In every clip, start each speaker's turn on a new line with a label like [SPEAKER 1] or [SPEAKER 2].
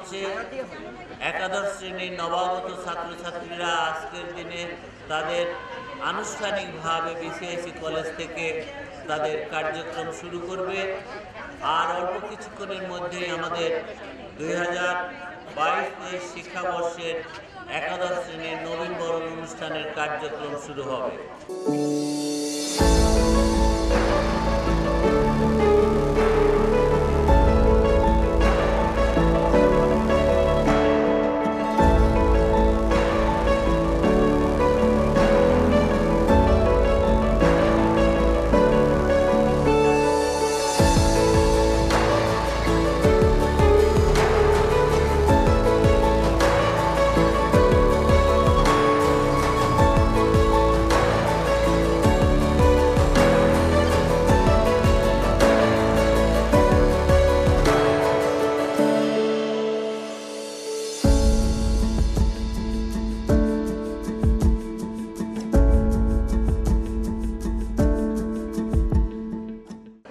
[SPEAKER 1] হচ্ছে একাদশ শ্রেণীর নবাগত ছাত্রছাত্রীরা আজকের দিনে তাদের আনুষ্ঠানিকভাবে বিসিএসই কলেজ থেকে তাদের কার্যক্রম শুরু করবে। আর অল্প কিছুক্ষণের মধ্যেই আমাদের 2022-23 শিক্ষাবর্ষের একাদশ শ্রেণীর নবীনবরণ অনুষ্ঠানের কার্যক্রম শুরু হবে।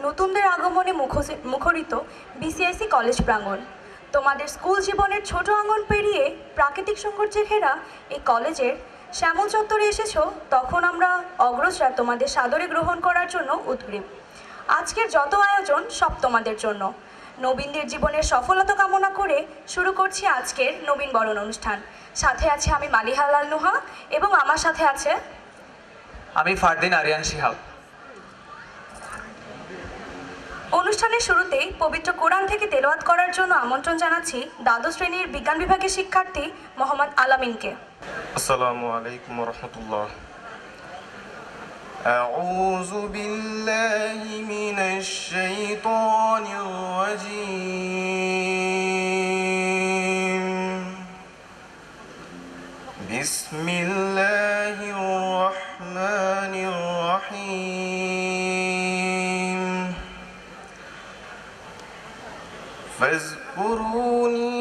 [SPEAKER 2] নতুনদের আগমনে মুখরিত বিসিএসই কলেজ প্রাঙ্গণ। তোমাদের স্কুল জীবনের ছোট আঙ্গন পেরিয়ে প্রাকৃতিক সৌন্দর্যে ঘেরা এই কলেজের শ্যামল চত্বরে এসেছো, তখন আমরা অগ্রসর তোমাদের সাদরে গ্রহণ করার জন্য উদ্গ্রীব। আজকের যত আয়োজন সব তোমাদের জন্য। নবীনদের জীবনের সফলতা কামনা করে শুরু করছি আজকের নবীনবরণ অনুষ্ঠান। সাথে আছে আমি মালিহা লাল নুহা এবং আমার সাথে আছে
[SPEAKER 3] আমি ফারদিন আরিয়ান শিহাব।
[SPEAKER 2] অনুষ্ঠানের শুরুতেই পবিত্র কোরআন থেকে তেলাওয়াত করার জন্য আমন্ত্রণ জানাচ্ছি দ্বাদশ শ্রেণীর বিজ্ঞান বিভাগের শিক্ষার্থী মোহাম্মদ আলামিনকে।
[SPEAKER 4] আসসালামু আলাইকুম ওয়া রাহমাতুল্লাহ। আউযু বিল্লাহি মিনাশ শাইতানির রাজীম। বিসমিল্লাহির রাহমানির রাহিম। فاذكروني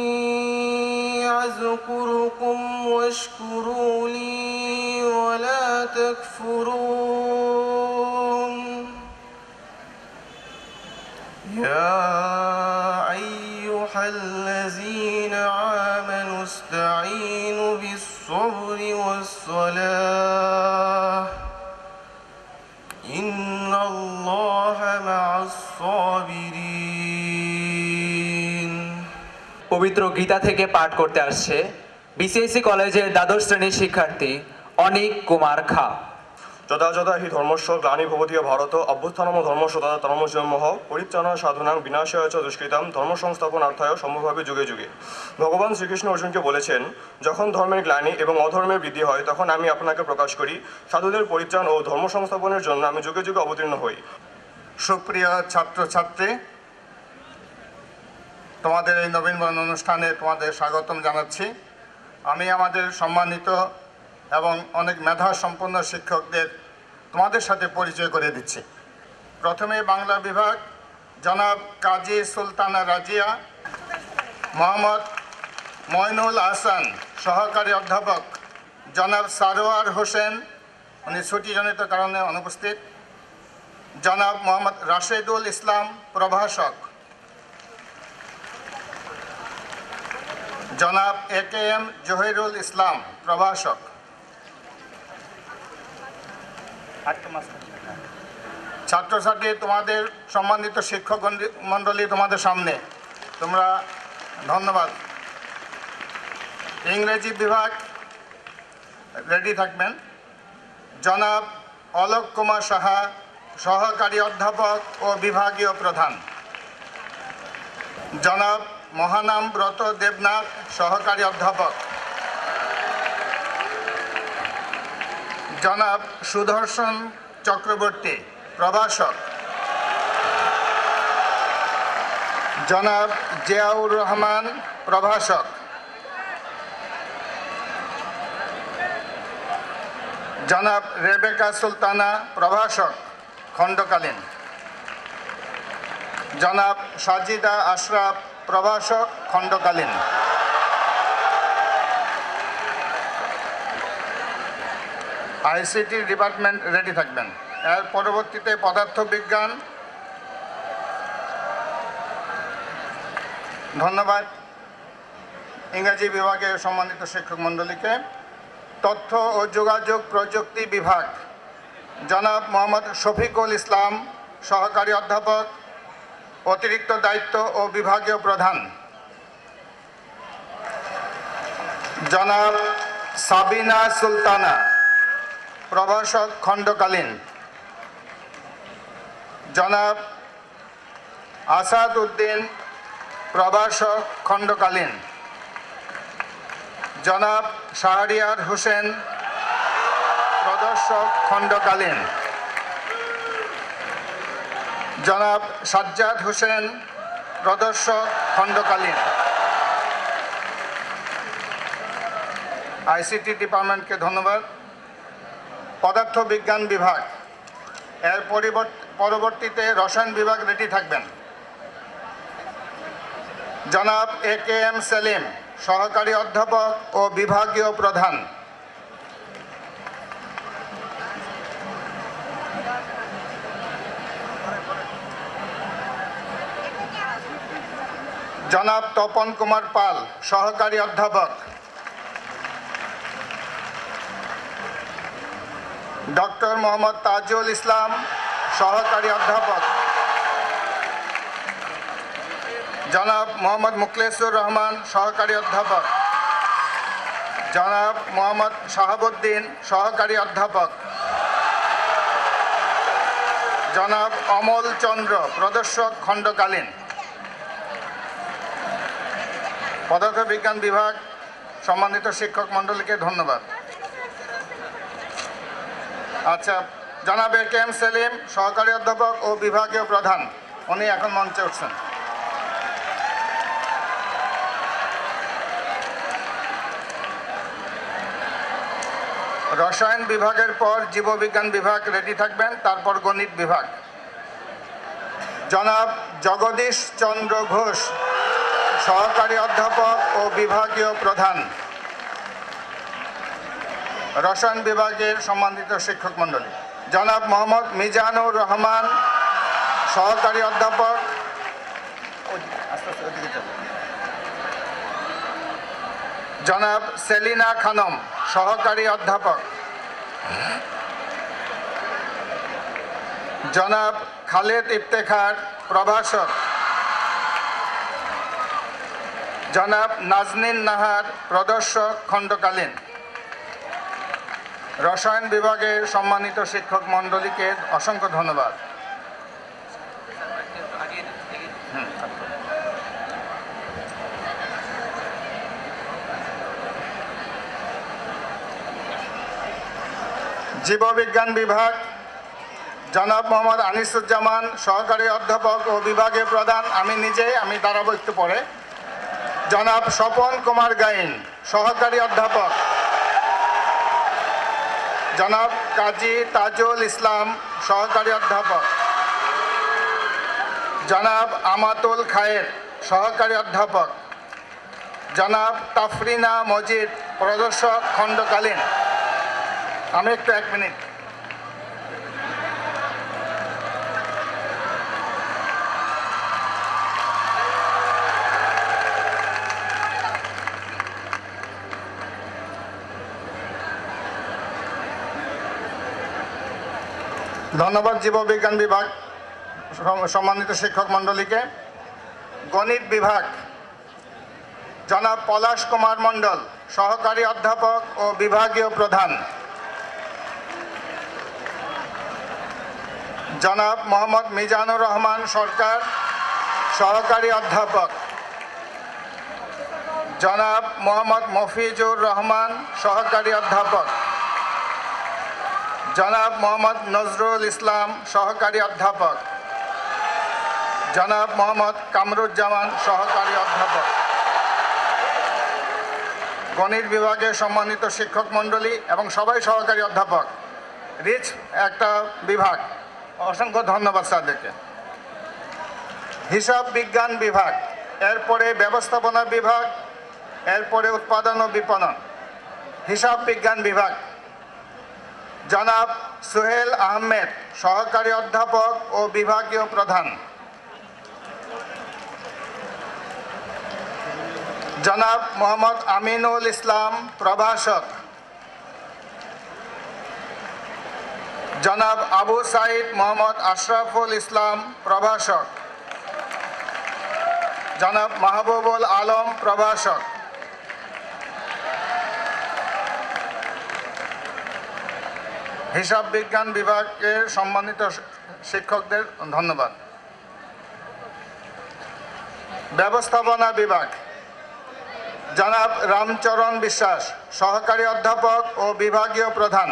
[SPEAKER 4] أذكركم واشكروا لي ولا تكفرون يا أيها الذين آمنوا استعينوا بالصبر والصلاة إن الله مع الصابرين।
[SPEAKER 3] পবিত্র গীতা থেকে পাঠ করতে আসছে বিসিএসই কলেজের দ্বাদশ শ্রেণীর শিক্ষার্থী অনিক কুমার খা।
[SPEAKER 4] যথা হি ধর্মস্ব গ্লানি ভবতীয় ভারত অভ্যুত্থানম ধর্মস্ব তথা ধর্মজন্মহ পরিত্রাণ সাধনাং বিনাশায় চ দুষ্কৃতাম ধর্ম সংস্থাপনার্থায় সম্ভবভাবে যুগে যুগে। ভগবান শ্রীকৃষ্ণ অর্জুনকে বলেছেন, যখন ধর্মের গ্লানি এবং অধর্মের বৃদ্ধি হয় তখন আমি আপনাকে প্রকাশ করি, সাধুদের পরিত্রাণ ও ধর্ম সংস্থাপনের জন্য আমি যুগে যুগে অবতীর্ণ হই।
[SPEAKER 5] সুপ্রিয় ছাত্রছাত্রী, তোমাদের এই নবীনবরণ অনুষ্ঠানে তোমাদের স্বাগতম জানাচ্ছি। আমি আমাদের সম্মানিত এবং অনেক মেধা সম্পন্ন শিক্ষকদের তোমাদের সাথে পরিচয় করে দিচ্ছি। প্রথমে বাংলা বিভাগ, জনাব কাজী সুলতানা রাজিয়া, মোহাম্মদ ময়নুল আহসান সহকারী অধ্যাপক, জনাব সারোয়ার হোসেন উনি ছুটিজনিত কারণে অনুপস্থিত, জনাব মোহাম্মদ রাশেদুল ইসলাম প্রভাষক, জনাব AKM জহিরুল ইসলাম প্রভাষক। ছাত্রছাত্রী, তোমাদের সম্মানিত শিক্ষক মণ্ডলী তোমাদের সামনে, তোমরা ধন্যবাদ। ইংরেজি বিভাগ রেডি থাকবেন, জনাব অলোক কুমার সাহা সহকারী অধ্যাপক ও বিভাগীয় প্রধান, জনাব মহানাম ব্রত দেবনাথ সহকারী অধ্যাপক, জনাব সুদর্শন চক্রবর্তী প্রভাষক, জনাব জিয়াউর রহমান প্রভাষক, জনাব রেবেকা সুলতানা প্রভাষক খণ্ডকালীন, জনাব সাজিদা আশরাফ প্রভাষক খণ্ডকালীন, আইসিটি ডিপার্টমেন্ট রেডি থাকবেন। এর পরবর্তীতে পদার্থবিজ্ঞান, ধন্যবাদ। ইংরেজি বিভাগের সম্মানিত শিক্ষক মণ্ডলীকে, তথ্য ও যোগাযোগ প্রযুক্তি বিভাগ জনাব মোহাম্মদ শফিকুল ইসলাম, সহকারী অধ্যাপক, অতিরিক্ত দায়িত্ব ও বিভাগীয় প্রধান, জনাব সাবিনা সুলতানা, প্রভাষক খণ্ডকালীন, জনাব আসাদ উদ্দিন, প্রভাষক খণ্ডকালীন, জনাব শাহরিয়ার হোসেন, প্রদর্শক খণ্ডকালীন, জনাব সাজ্জাদ হোসেন, প্রদর্শক খণ্ডকালীন। আইসিটি ডিপার্টমেন্টকে ধন্যবাদ। পদার্থ বিজ্ঞান বিভাগ, এর পরবর্তীতে রসায়ন বিভাগ রেডি থাকবেন। জনাব AKM সেলিম, সহকারী অধ্যাপক ও বিভাগীয় প্রধান, জনাব তপন কুমার পাল, সহকারী অধ্যাপক, ডক্টর মোহাম্মদ তাজুল ইসলাম, সহকারী অধ্যাপক, জনাব মোহাম্মদ মুখলেসুর রহমান, সহকারী অধ্যাপক, জনাব মোহাম্মদ শাহাবুদ্দিন, সহকারী অধ্যাপক, জনাব অমল চন্দ্র, প্রদর্শক খণ্ডকালীন। পদার্থ বিজ্ঞান বিভাগ সম্মানিত শিক্ষক মণ্ডলীকে ধন্যবাদ। আচ্ছা, জনাব AKM সেলিম, সহকারী অধ্যাপক ও বিভাগীয় প্রধান, উনি এখন মঞ্চে উঠছেন। রসায়ন বিভাগের পর জীববিজ্ঞান বিভাগ রেডি থাকবেন, তারপর গণিত বিভাগ। জনাব জগদীশ চন্দ্র ঘোষ, সহকারী অধ্যাপক ও বিভাগীয় প্রধান, রসায়ন বিভাগের সম্মানিত শিক্ষক মণ্ডলী। জনাব মোহাম্মদ মিজানুর রহমান, সহকারী অধ্যাপক, জনাব সেলিনা খানম, সহকারী অধ্যাপক, জনাব খালেদ ইফতেখার, প্রভাষক, জনাব নাজনীন নাহার, প্রদর্শক খণ্ডকালীন। রসায়ন বিভাগের সম্মানিত শিক্ষক মণ্ডলীকে অসংখ্য ধন্যবাদ। জীববিজ্ঞান বিভাগ জনাব মোহাম্মদ আনিসুজ্জামান, সহকারী অধ্যাপক ও বিভাগীয় প্রধান, আমি দাঁড়াবো একটু পরে। জনাব স্বপন কুমার গাইন, সহকারী অধ্যাপক, জনাব কাজী তাজুল ইসলাম, সহকারী অধ্যাপক, জনাব আমাতুল খায়ের, সহকারী অধ্যাপক, জনাব তাফরিনা মজিদ, প্রদর্শক খণ্ডকালীন। আমি একটু 1 মিনিট। ধন্যবাদ জীববিজ্ঞান বিভাগ সম্মানিত শিক্ষক মণ্ডলীকে। গণিত বিভাগ জনাব পলাশ কুমার মণ্ডল, সহকারী অধ্যাপক ও বিভাগীয় প্রধান, জনাব মোহাম্মদ মিজানুর রহমান সরকার, সহকারী অধ্যাপক, জনাব মোহাম্মদ মফিজুর রহমান, সহকারী অধ্যাপক, জনাব মোহাম্মদ নজরুল ইসলাম, সহকারী অধ্যাপক, জনাব মোহাম্মদ কামরুজ্জামান, সহকারী অধ্যাপক। গণিত বিভাগের সম্মানিত শিক্ষক মণ্ডলী এবং সবাই সহকারী অধ্যাপক, রিচ একটা বিভাগ, অসংখ্য ধন্যবাদ স্যারদেরকে। হিসাব বিজ্ঞান বিভাগ, এরপরে ব্যবস্থাপনা বিভাগ, এরপরে উৎপাদন ও বিপণন। হিসাব বিজ্ঞান বিভাগ জনাব সোহেল আহমেদ, সহকারী অধ্যাপক ও বিভাগীয় প্রধান, জনাব মোহাম্মদ আমিনুল ইসলাম, প্রভাষক। জনাব আবু সাইদ মোহাম্মদ আশরাফুল ইসলাম, প্রভাষক। জনাব মাহবুবুল আলম, প্রভাষক। হিসাব বিজ্ঞান বিভাগের সম্মানিত শিক্ষকদের ধন্যবাদ। ব্যবস্থাপনা বিভাগ, জনাব রামচরণ বিশ্বাস, সহকারী অধ্যাপক ও বিভাগীয় প্রধান।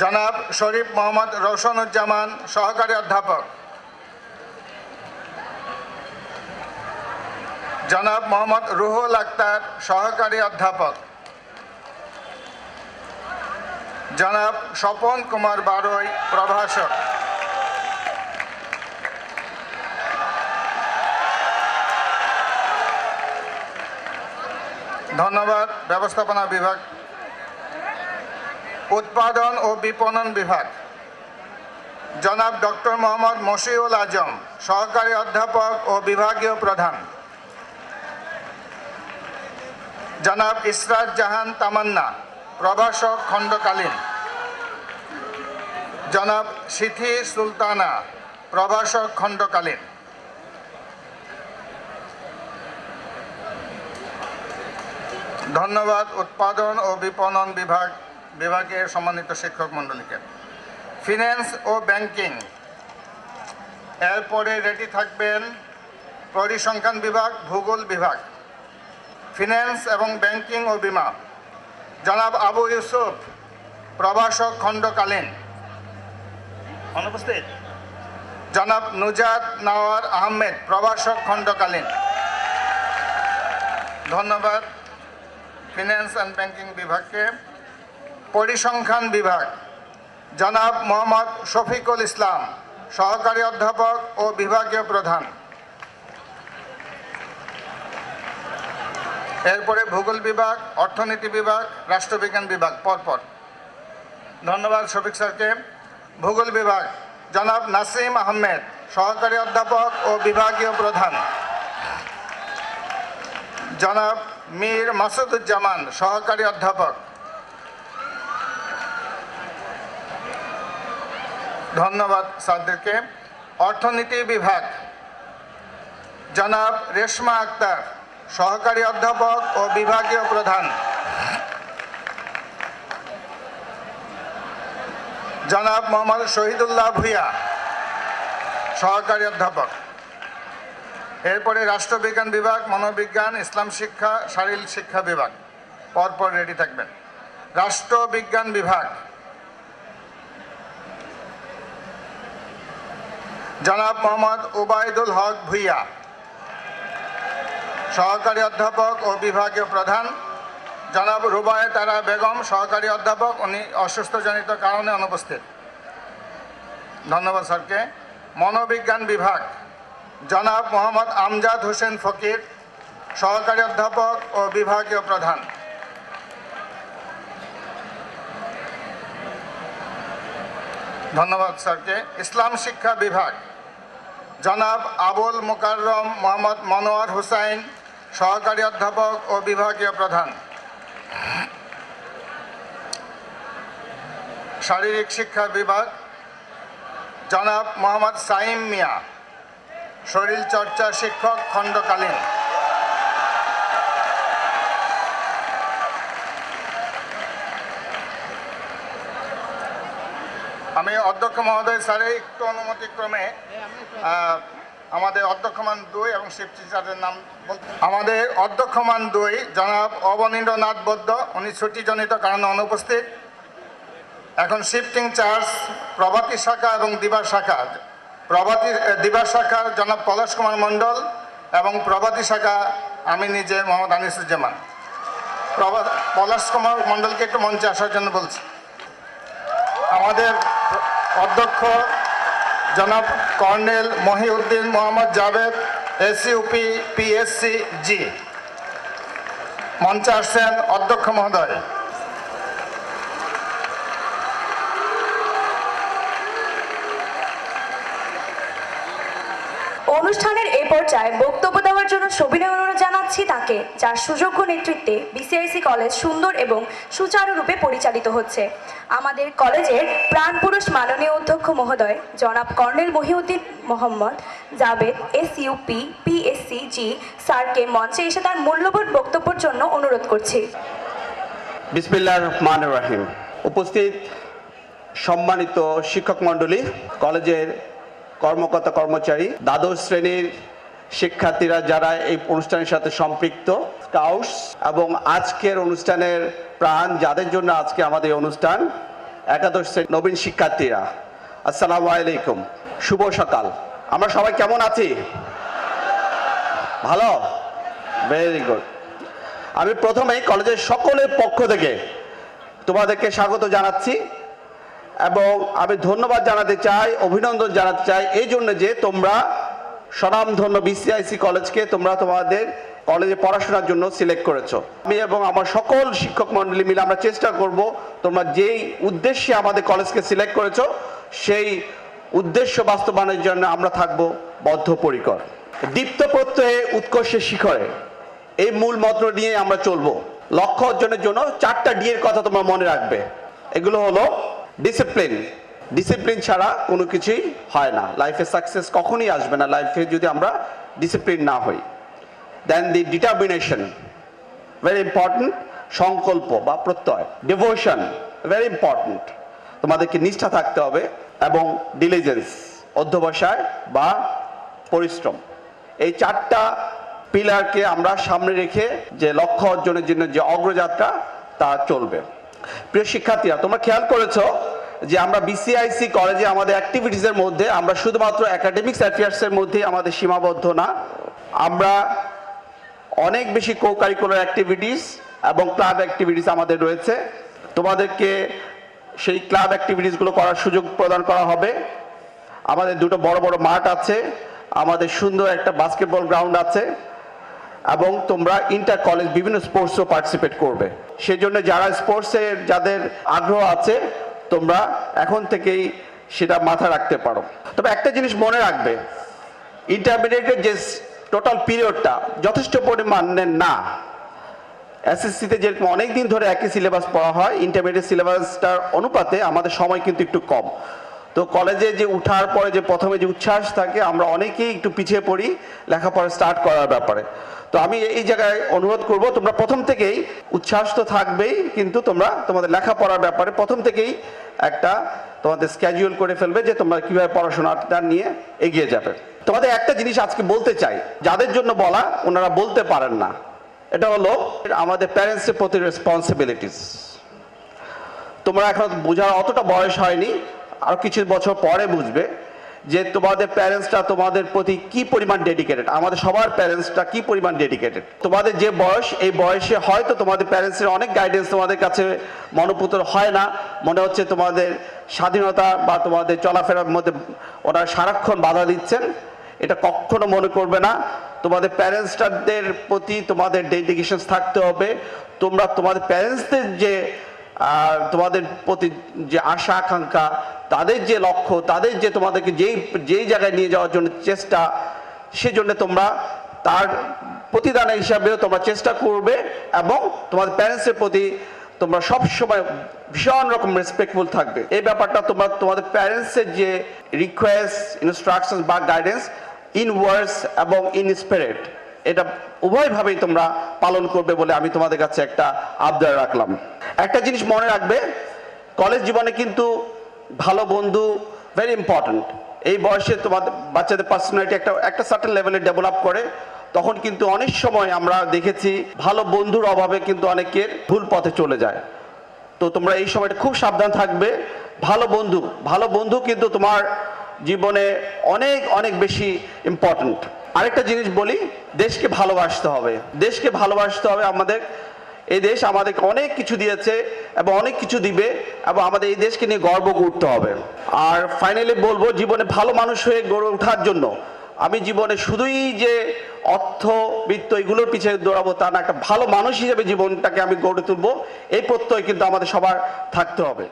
[SPEAKER 5] জনাব শরীফ মোহাম্মদ রওশনুজ্জামান, সহকারী অধ্যাপক। জনাব মোহাম্মদ রুহুল আক্তার, সহকারী অধ্যাপক। জনাব স্বপন কুমার বারৈ, প্রভাষক। ধন্যবাদ। ব্যবস্থাপনা বিভাগ। উৎপাদন ও বিপণন বিভাগ, জনাব ডক্টর মোহাম্মদ মশিউল আজম, সহকারী অধ্যাপক ও বিভাগীয় প্রধান। জনাব ইসরাত জাহান তামান্না, প্রভাষক খণ্ডকালীন। জনাব সিথি সুলতানা, প্রভাষক খণ্ডকালীন। ধন্যবাদ উৎপাদন ও বিপণন বিভাগের সম্মানিত শিক্ষক মণ্ডলীকে। ফিন্যান্স ও ব্যাংকিং, এরপরে রেডি থাকবেন পরিসংখ্যান বিভাগ, ভূগোল বিভাগ। ফিন্যান্স এবং ব্যাংকিং ও বিমা, জনাব আবু ইউসুফ, প্রভাষক খণ্ডকালীন। অনুপস্থিত জনাব নুজাত নাওয়ার আহমেদ, প্রভাষক খণ্ডকালীন। ধন্যবাদ ফিন্যান্স অ্যান্ড ব্যাংকিং বিভাগকে। পরিসংখ্যান বিভাগ, জনাব মোহাম্মদ শফিকুল ইসলাম, সহকারী অধ্যাপক ও বিভাগীয় প্রধান। এরপরে ভূগোল বিভাগ, অর্থনীতি বিভাগ, রাষ্ট্রবিজ্ঞান বিভাগ পরপর। ধন্যবাদ শফিক স্যারকে। ভূগোল বিভাগ, জনাব নাসিম আহমেদ, সহকারী অধ্যাপক ও বিভাগীয় প্রধান। জনাব মীর মাসুদুজ্জামান, সহকারী অধ্যাপক। ধন্যবাদ স্যারদেরকে। অর্থনীতি বিভাগ, জনাব রেশমা আক্তার, সহকারী অধ্যাপক ও বিভাগীয় প্রধান। জনাব মোহাম্মদ শহীদুল্লাহ ভূঁইয়া, সহকারী অধ্যাপক। এরপরে রাষ্ট্রবিজ্ঞান বিভাগ, মনোবিজ্ঞান, ইসলাম শিক্ষা, শারীরিক শিক্ষা বিভাগ পরপর রেডি থাকবেন। রাষ্ট্রবিজ্ঞান বিভাগ, জনাব মোহাম্মদ উবাইদুল হক ভূঁইয়া, সহকারী অধ্যাপক ও বিভাগীয় প্রধান। জনাব রুবায়ে তারা বেগম, সহকারী অধ্যাপক, উনি অসুস্থজনিত কারণে অনুপস্থিত। ধন্যবাদ স্যারকে। মনোবিজ্ঞান বিভাগ, জনাব মোহাম্মদ আমজাদ হোসেন ফকির, সহকারী অধ্যাপক ও বিভাগীয় প্রধান। ধন্যবাদ স্যারকে। ইসলাম শিক্ষা বিভাগ, জনাব আবুল মোকাররম মোহাম্মদ মনোয়ার হুসাইন, সহকারী অধ্যাপক ও বিভাগীয় প্রধান। শারীরিক শিক্ষা বিভাগ, জনাব মোহাম্মদ সাইম মিয়া, শরীরচর্চা শিক্ষক খণ্ডকালীন। আমি অধ্যক্ষ মহোদয় স্যারের একটু অনুমতিক্রমে আমাদের অধ্যক্ষমান 2 এবং শিফট টিচারের নাম বলতে। আমাদের অধ্যক্ষমান 2 জনাব অবনীন্দ্রনাথ বৈদ্য, উনি ছুটিজনিত কারণে অনুপস্থিত। এখন শিফটিং চার্জ প্রভাতী শাখা এবং দিবা শাখা। দিবা শাখার জনাব পলাশ কুমার মণ্ডল এবং প্রভাতী শাখা আমি নিজে মোহাম্মদ আনিসুজ্জামান। পলাশ কুমার মণ্ডলকে একটু মঞ্চে আসার জন্য বলছি। আমাদের অধ্যক্ষ জনাব colonel Mohiuddin Mohammad Javed, SUP PSC ji. মঞ্চে আসছেন অধ্যক্ষ মহোদয়।
[SPEAKER 2] অনুষ্ঠানের এ এই পর্যায়ে বক্তব্য দেওয়ার জন্য সবিনয় অনুরোধ জানাচ্ছি তাকে, যার সুযোগ্য নেতৃত্বে বিসিআইসি কলেজ সুন্দর এবং সুচারুরূপে পরিচালিত হচ্ছে। আমাদের কলেজের প্রাণপুরুষ মাননীয় অধ্যক্ষ মহোদয় জনাব কর্নেল মহিউদ্দিন মোহাম্মদ জাভেদ এসইউপি পিএসসিজি স্যারকে মঞ্চে এসে তার মূল্যবান বক্তব্যের জন্য অনুরোধ করছি।
[SPEAKER 6] বিসমিল্লাহির রহমানির রহিম। উপস্থিত সম্মানিত শিক্ষক মণ্ডলী, কলেজের কর্মকর্তা কর্মচারী, দ্বাদশ শ্রেণীর শিক্ষার্থীরা যারা এই অনুষ্ঠানের সাথে সম্পৃক্ত, স্কাউটস এবং আজকের অনুষ্ঠানের প্রাণ যাদের জন্য আজকে আমাদের এই অনুষ্ঠান, একাদশ শ্রেণীর নবীন শিক্ষার্থীরা, আসসালামু আলাইকুম, শুভ সকাল। আমরা সবাই কেমন আছি? ভালো? Very good. আমি প্রথমেই কলেজের সকলের পক্ষ থেকে তোমাদেরকে স্বাগত জানাচ্ছি এবং আমি ধন্যবাদ জানাতে চাই, অভিনন্দন জানাতে চাই এই জন্য যে তোমরা স্বনামধন্য বিসিআইসি কলেজকে তোমরা তোমাদের কলেজে পড়াশোনার জন্য সিলেক্ট করেছো। আমি এবং আমার সকল শিক্ষক মণ্ডলী মিলে আমরা চেষ্টা করব তোমরা যেই উদ্দেশ্যে আমাদের কলেজকে সিলেক্ট করেছো সেই উদ্দেশ্য বাস্তবায়নের জন্য আমরা থাকব বদ্ধপরিকর। দীপ্ত প্রত্যয়ে উৎকর্ষের শিখরে, এই মূল মন্ত্র নিয়ে আমরা চলবো। লক্ষ্য অর্জনের জন্য 4টা ডি এর কথা তোমরা মনে রাখবে। এগুলো হলো ডিসিপ্লিন। ডিসিপ্লিন ছাড়া কোনো কিছুই হয় না, লাইফে সাকসেস কখনোই আসবে না লাইফে যদি আমরা ডিসিপ্লিন না হই। দেন দি ডিটারমিনেশন, ভেরি ইম্পর্টেন্ট, সংকল্প বা প্রত্যয়। ডিভোশন, ভেরি ইম্পর্টেন্ট, তোমাদেরকে নিষ্ঠা থাকতে হবে। এবং ডিলিজেন্স, অধ্যবসায় বা পরিশ্রম। এই 4টা পিলারকে আমরা সামনে রেখে যে লক্ষ্য অর্জনের জন্য যে অগ্রযাত্রা তা চলবে। প্রিয় শিক্ষার্থীরা, তোমরা খেয়াল করেছো যে আমরা বিসিআইসি কলেজে আমাদের অ্যাক্টিভিটিসের মধ্যে আমরা শুধুমাত্র একাডেমিক্স অ্যাফেয়ার্সের মধ্যেই আমাদের সীমাবদ্ধ না, আমরা অনেক বেশি কো কারিকুলার অ্যাক্টিভিটিস এবং ক্লাব অ্যাক্টিভিটিস আমাদের রয়েছে। তোমাদেরকে সেই ক্লাব অ্যাক্টিভিটিসগুলো করার সুযোগ প্রদান করা হবে। আমাদের দুটো বড় বড় মাঠ আছে, আমাদের সুন্দর একটা বাস্কেটবল গ্রাউন্ড আছে এবং তোমরা ইন্টার কলেজ বিভিন্ন স্পোর্টসও পার্টিসিপেট করবে। সেজন্য যারা স্পোর্টসের যাদের আগ্রহ আছে তোমরা এখন থেকেই সেটা মাথায় রাখতে পারো। তবে একটা জিনিস মনে রাখবে, ইন্টারমিডিয়েটের যে টোটাল পিরিয়ডটা যথেষ্ট পরিমাণের না। এসএসসিতে যেরকম অনেক দিন ধরে একই সিলেবাস পড়া হয়, ইন্টারমিডিয়েট সিলেবাসটার অনুপাতে আমাদের সময় কিন্তু একটু কম। তো কলেজে যে উঠার পরে যে প্রথমে যে উচ্ছ্বাস থাকে, আমরা অনেকেই একটু পিছিয়ে পড়ি লেখাপড়া স্টার্ট করার ব্যাপারে। তো আমি এই জায়গায় অনুরোধ করব, তোমরা প্রথম থেকেই উচ্ছ্বাস তো থাকবেই, কিন্তু তোমরা তোমাদের লেখাপড়ার ব্যাপারে প্রথম থেকেই একটা তোমাদের স্ক্যাজুয়াল করে ফেলবে যে তোমরা কিভাবে পড়াশোনাটা নিয়ে এগিয়ে যাবে। তোমাদের একটা জিনিস আজকে বলতে চাই, যাদের জন্য বলা ওনারা বলতে পারেন না, এটা হলো আমাদের প্যারেন্টসের প্রতি রেসপন্সিবিলিটিস। তোমরা এখন বোঝার অতটা বয়স হয়নি, আর কিছু বছর পরে বুঝবে যে তোমাদের প্যারেন্টসটা তোমাদের প্রতি কি পরিমাণ ডেডিকেটেড। আমাদের সবার প্যারেন্টসটা কি পরিমাণ ডেডিকেটেড। তোমাদের যে বয়স, এই বয়সে হয়তো তোমাদের প্যারেন্টসের অনেক গাইডেন্স তোমাদের কাছে মনোপুত হয় না, মনে হচ্ছে তোমাদের স্বাধীনতা বা তোমাদের চলাফেরার মধ্যে ওনারা সারাক্ষণ বাধা দিচ্ছেন। এটা কখনো মনে করবে না। তোমাদের প্যারেন্টসদের প্রতি তোমাদের ডেডিকেশন থাকতে হবে। তোমরা তোমাদের প্যারেন্টসদের যে তোমাদের প্রতি যে আশা আকাঙ্ক্ষা, তাদের যে লক্ষ্য, তাদের যে তোমাদেরকে যেই জায়গায় নিয়ে যাওয়ার জন্য চেষ্টা, সেজন্য তোমরা তার প্রতিদান হিসাবেও তোমরা চেষ্টা করবে এবং তোমাদের প্যারেন্টসের প্রতি তোমরা সবসময় ভীষণ রকম রেসপেক্টফুল থাকবে। এই ব্যাপারটা তোমরা তোমাদের প্যারেন্টসের যে রিকোয়েস্ট, ইনস্ট্রাকশন বা গাইডেন্স, ইন ওয়ার্ডস এবং ইন স্পিরিট, এটা উভয়ভাবেই তোমরা পালন করবে বলে আমি তোমাদের কাছে একটা আবদার রাখলাম। একটা জিনিস মনে রাখবে, কলেজ জীবনে কিন্তু ভালো বন্ধু ভেরি ইম্পর্ট্যান্ট। এই বয়সে তোমাদের বাচ্চাদের পার্সোনালিটি একটা সার্টেন লেভেলে ডেভেলপ করে। তখন কিন্তু অনেক সময় আমরা দেখেছি ভালো বন্ধুর অভাবে কিন্তু অনেকের ভুল পথে চলে যায়। তো তোমরা এই সময়টা খুব সাবধান থাকবে। ভালো বন্ধু কিন্তু তোমার জীবনে অনেক অনেক বেশি ইম্পর্ট্যান্ট। আরেকটা জিনিস বলি, দেশকে ভালোবাসতে হবে। দেশকে ভালোবাসতে হবে। আমাদের এই দেশ আমাদেরকে অনেক কিছু দিয়েছে এবং অনেক কিছু দিবে, এবং আমাদের এই দেশকে নিয়ে গর্ব করতে হবে। আর ফাইনালি বলবো, জীবনে ভালো মানুষ হয়ে গড়ে ওঠার জন্য আমি জীবনে শুধুই যে অর্থ বিত্ত এগুলোর পিছিয়ে দৌড়াবো তা না, একটা ভালো মানুষ হিসেবে জীবনটাকে আমি গড়ে তুলবো, এই প্রত্যয় কিন্তু আমাদের সবার থাকতে হবে।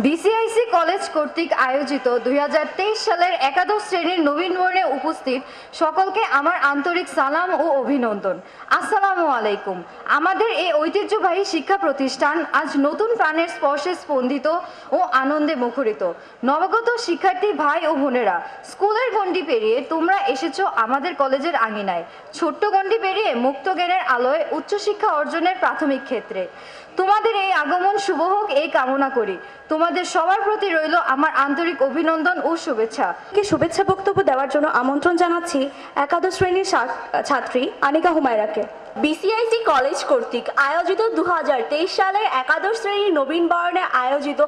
[SPEAKER 7] বিসিআইসি কলেজ কর্তৃক আয়োজিত 2023 সালের একাদশ শ্রেণীর নবীন বর্ণে উপস্থিত সকলকে আমার আন্তরিক সালাম ও অভিনন্দন। আসসালামু আলাইকুম। আমাদের এই ঐতিহ্যবাহী শিক্ষা প্রতিষ্ঠান আজ নতুন প্রাণের স্পর্শে স্পন্দিত ও আনন্দে মুখরিত। নবাগত শিক্ষার্থী ভাই ও বোনেরা, স্কুলের গণ্ডি পেরিয়ে তোমরা এসেছো আমাদের কলেজের আঙিনায়, ছোট্ট গণ্ডি পেরিয়ে মুক্ত জ্ঞানের আলোয় উচ্চশিক্ষা অর্জনের প্রাথমিক ক্ষেত্রে। তোমাদের এই আগমন শুভ হোক এই কামনা করি। তোমাদের সবার প্রতি রইল আমার আন্তরিক অভিনন্দন ও শুভেচ্ছা।
[SPEAKER 2] শুভেচ্ছা বক্তব্য দেওয়ার জন্য আমন্ত্রণ জানাচ্ছি একাদশ শ্রেণীর ছাত্রী আনিকা হুমায়রাকে। বিসিআইসি কলেজ কর্তৃক আয়োজিত 2023 সালের একাদশ শ্রেণীর নবীন বরণে আয়োজিত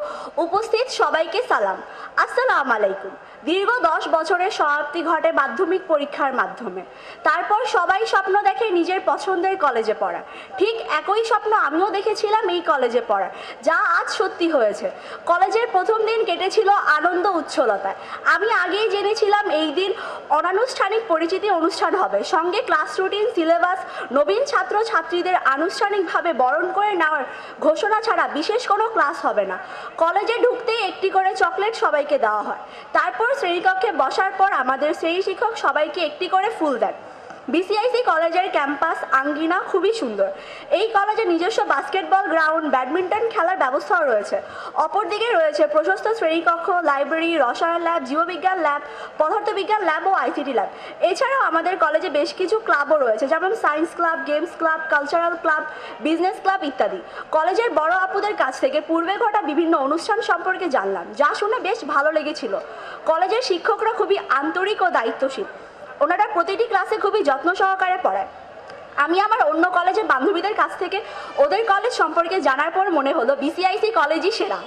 [SPEAKER 2] উপস্থিত সবাইকে সালাম। আসসালামু আলাইকুম। দীর্ঘ 10 বছরের সমাপ্তি ঘটে মাধ্যমিক পরীক্ষার মাধ্যমে। তারপর সবাই স্বপ্ন দেখে নিজের পছন্দের কলেজে পড়া। ঠিক একই স্বপ্ন আমিও দেখেছিলাম এই কলেজে পড়ার, যা আজ সত্যি হয়েছে। কলেজের প্রথম দিন কেটেছিল আনন্দ উচ্ছলতায়। আমি আগেই জেনেছিলাম এই দিন অনানুষ্ঠানিক পরিচিতি অনুষ্ঠান হবে, সঙ্গে ক্লাস রুটিন, সিলেবাস, নবীন ছাত্র ছাত্রীদের আনুষ্ঠানিকভাবে বরণ করে নেওয়ার ঘোষণা ছাড়া বিশেষ কোনো ক্লাস হবে না। কলেজে ঢুকতেই একটি করে চকলেট সবাইকে দেওয়া হয়। তারপর শ্রেণীকক্ষে বসার পর আমাদের শ্রেণী শিক্ষক সবাইকে একটি করে ফুল দেন। বিসিআইসি কলেজের ক্যাম্পাস আঙ্গিনা খুবই সুন্দর। এই কলেজে নিজস্ব বাস্কেটবল গ্রাউন্ড, ব্যাডমিন্টন খেলার ব্যবস্থাও রয়েছে। অপরদিকে রয়েছে প্রশস্ত শ্রেণীকক্ষ, লাইব্রেরি, রসায়ন ল্যাব, জীববিজ্ঞান ল্যাব, পদার্থবিজ্ঞান ল্যাব ও আইসিটি ল্যাব। এছাড়াও আমাদের কলেজে বেশ কিছু ক্লাবও রয়েছে, যেমন science club, games club, cultural club, business club ইত্যাদি। কলেজের বড় আপুদের কাছ থেকে পূর্বে ঘটা বিভিন্ন অনুষ্ঠান সম্পর্কে জানলাম, যা শুনে বেশ ভালো লেগেছিল। কলেজের শিক্ষকরা খুবই আন্তরিক ও দায়িত্বশীল। ওনারা প্রতিটি ক্লাসে খুবই যত্ন সহকারে পড়ায়। আমি আমার অন্য কলেজের বান্ধবীদের কাছ থেকে ওদের কলেজ সম্পর্কে জানার পর মনে হলো বিসিআইসি কলেজই সেরা।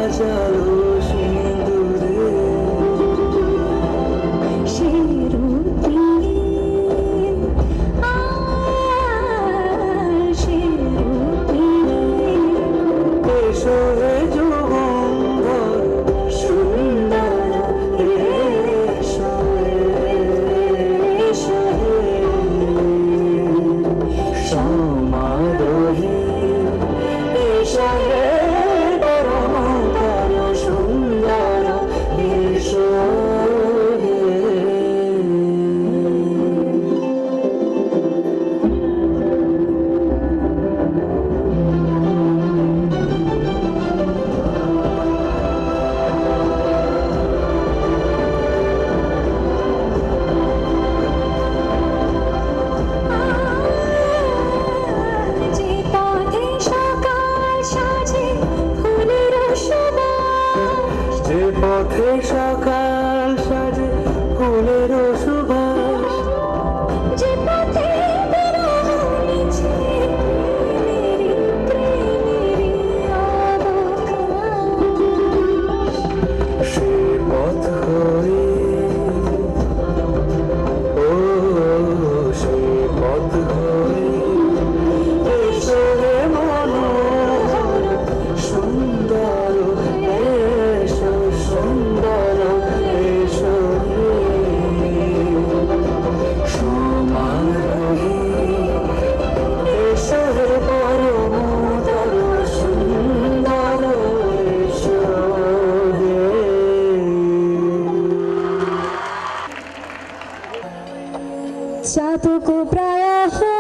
[SPEAKER 8] সাজালো সিঁদুরে এসো হে যুগন্ধর সুন্দর এসো এসো সমারোহে এসো হে পরমতর সুন্দর এসো হে
[SPEAKER 2] যে পথে সকাল সাজে ফুলের সুবাস
[SPEAKER 8] যে পথে সকাল সাজে ফুলের সুবাস
[SPEAKER 2] যে পথে বেরোনিছে প্রেমেরই অবকাশ
[SPEAKER 8] সে পথ হয়ে ও সে পথ হয়ে এসো হে মনোহর সুন্দর এসো সুন্দর এসো হে সমারোহে এসো হে পরমতর সুন্দর এসো হে
[SPEAKER 2] চাতক প্রায় আছে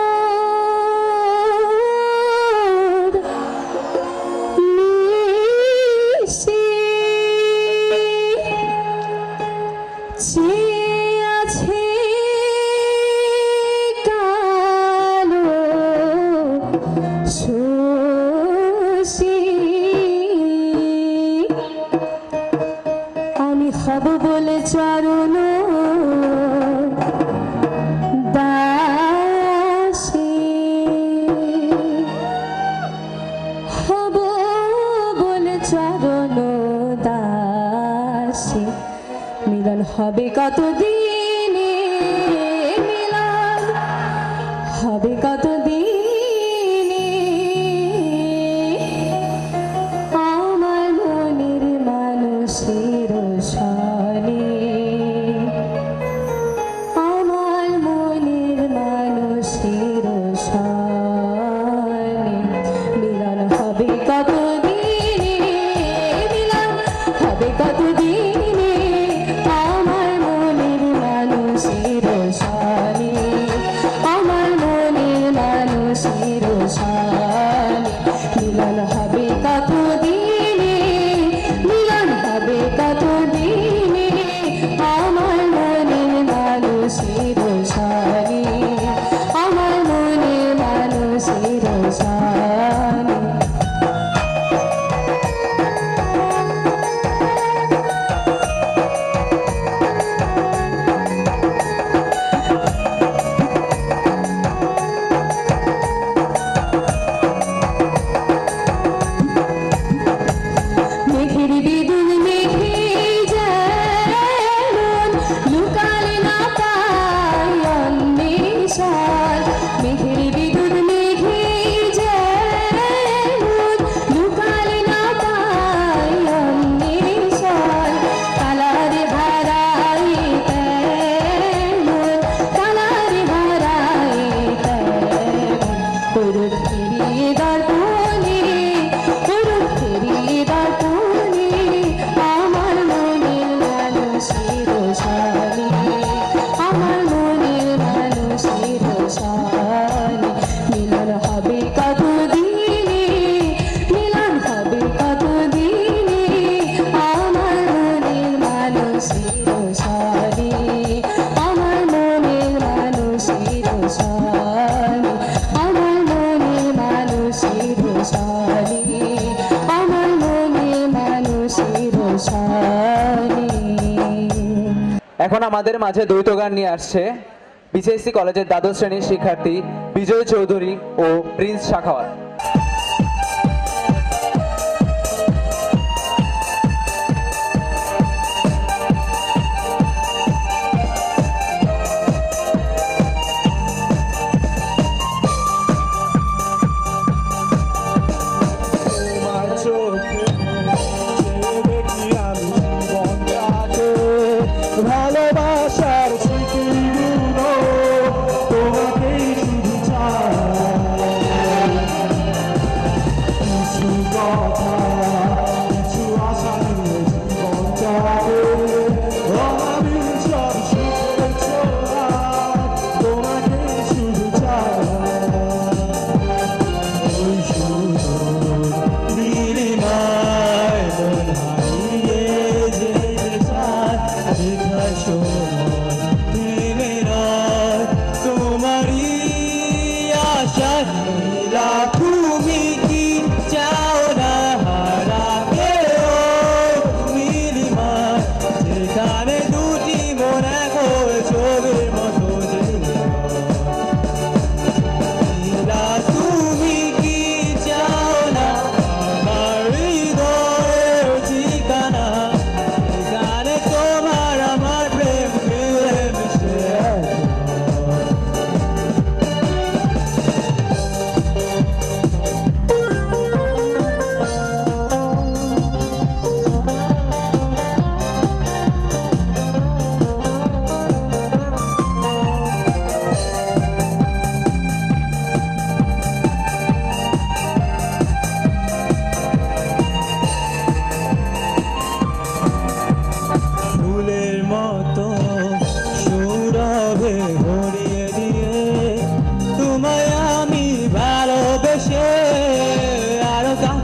[SPEAKER 2] কালো শশী আমি হব বলে চরণ দাসী হব বলে চরণ দাসী মিলন হবে কতদিনে মিলন হবে কতদিনে আমার মনের মানুষের সনে আমার মনের মানুষের সনে মিলন হবে কতদিনে মিলন হবে কতদিনে আমার মনের মানুষের সনে আমার মনের মানুষের সনে মিলন হবে কতদিনে মিলন হবে কতদিনে আমার মনের মানুষের সনে আমার মনের মানুষের সনে মেঘের বিদুল মেঘে যেমন লুকালে না পায় অন্বেষণ মেঘের বিদুল মেঘে যেমন লুকালে না পায় অন্বেষণ কালারে ভরাই তেমন কালারে ভরাই তেমন পুরুষ ফিরিয়ে দর্পণে পুরুষ ফিরিয়ে দর্পণে আমার মনের মানুষের সনে আমার মনের মানুষের সনে মিলন হবে কতদিনে মিলন হবে কতদিনে আমার মনের মানুষের সনে আমার মনের মানুষের সনে আমার মনের মানুষের সনে আমার মনের মানুষের সনে।
[SPEAKER 3] এখন আমাদের মাঝে দ্বৈত গান নিয়ে আসছে বিসিএসসি কলেজের দ্বাদশ শ্রেণীর শিক্ষার্থী বিজয় চৌধুরী ও প্রিন্স শাখাওয়াত।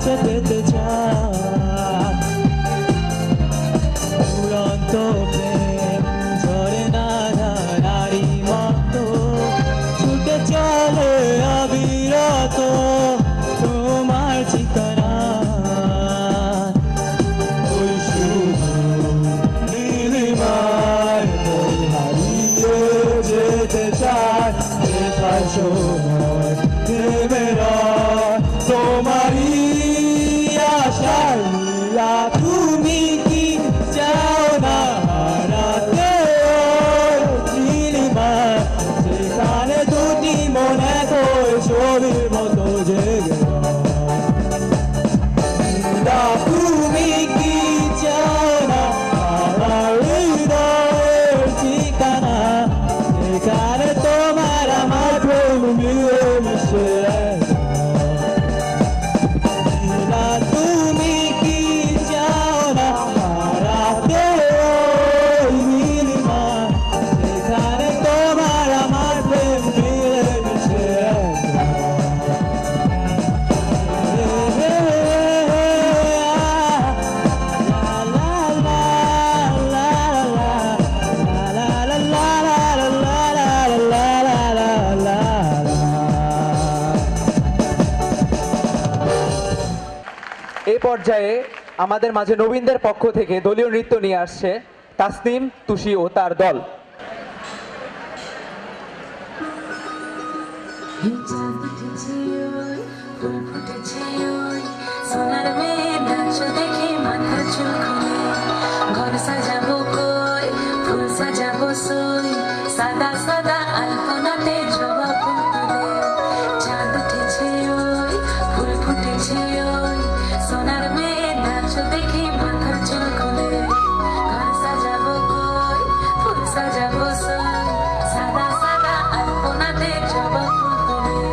[SPEAKER 8] কাছে পেতে চায় উড়ন্ত প্রেম ঝরে না নারী মতো ছুটে চলে অবিরত তোমার ঠিকানা ওই শুধু নীলিমায় মন হারিয়ে যেতে চায় শেখার সময় থেমে রয় তোমারই আশার লীলা তুমি কি চাও না হারাতে ওই নীলিমা সেখানে দুটি মন এক হয়ে ছবির মতো জেগে রয়। নীলা তুমি কি চাও না আমার হৃদয়ের ঠিকানা সেখানে তোমার আমার প্রেম মিলে মিশে এক হয়। নীলা তুমি কি চাও না হারাতে ওই নীলিমা সেখানে তোমার আমার প্রেম মিলে মিশে এক
[SPEAKER 3] এই পর্যায়ে আমাদের মাঝে নবীনদের পক্ষ থেকে দলীয় নৃত্য নিয়ে আসছে তাসনিম, তুষি ও তার দল।
[SPEAKER 9] সোনার মেয়ে নাচ দেখে মাথা চুল খুলে ঘর সাজাবো কই ফুল সাজাবো সই সাদা সাদা আলপনাতে জবা ফুল তুলে চাঁদ উঠেছে ওই ফুল ফুটেছে ওই সোনার মেয়ে নাচ দেখে মাথা চুল খুলে ঘর সাজাবো কই ফুল সাজাবো সই সাদা সাদা আলপনাতে জবা ফুল তুলে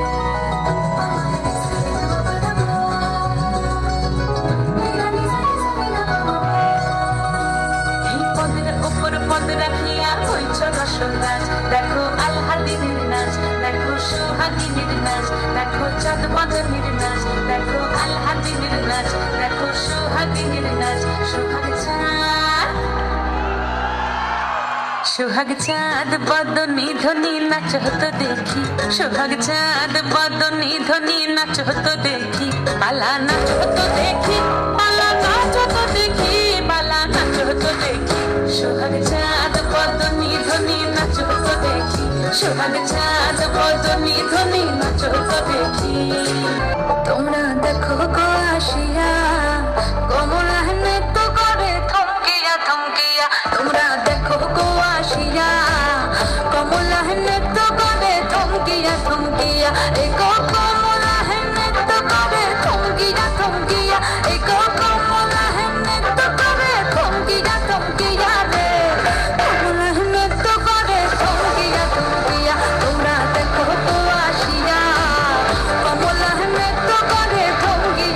[SPEAKER 9] দেখো আলহাদিনের নাচ দেখো সোহাগিনীর নাচ দেখো চাঁদ বাঁধনের নাচ দেখো আলহাদিনের নাচ দেখো সোহাগিনীর নাচ সোহাগ চাঁদ বদনি ধ্বনি নাচ হতো দেখি সোহাগ চাঁদ বদনি ধ্বনি নাচ হতো দেখি বালা নাচ হতো দেখি বালা নাচ হতো দেখি বালা নাচ হতো দেখি সোহাগ চাঁদ বদনি ধ্বনি নাচ হতো দেখি সোহাগ চাঁদ বদনি ধ্বনি নাচ হতো দেখি তোমরা দেখো গো আসিয়া কমলা নৃত্য করে থমকিয়া থমকিয়া তোমরা দেখো গো আসিয়া কমলা নৃত্য করে থমকিয়া থমকিয়া একো কমলা নৃত্য করে থমকিয়া থমকিয়া একো কমলা নৃত্য করে থমকিয়া থমকিয়া রে কমলা নৃত্য করে থমকিয়া থমকিয়া তোমরা দেখো গো আসিয়া কমলা নৃত্য করে থমকিয়া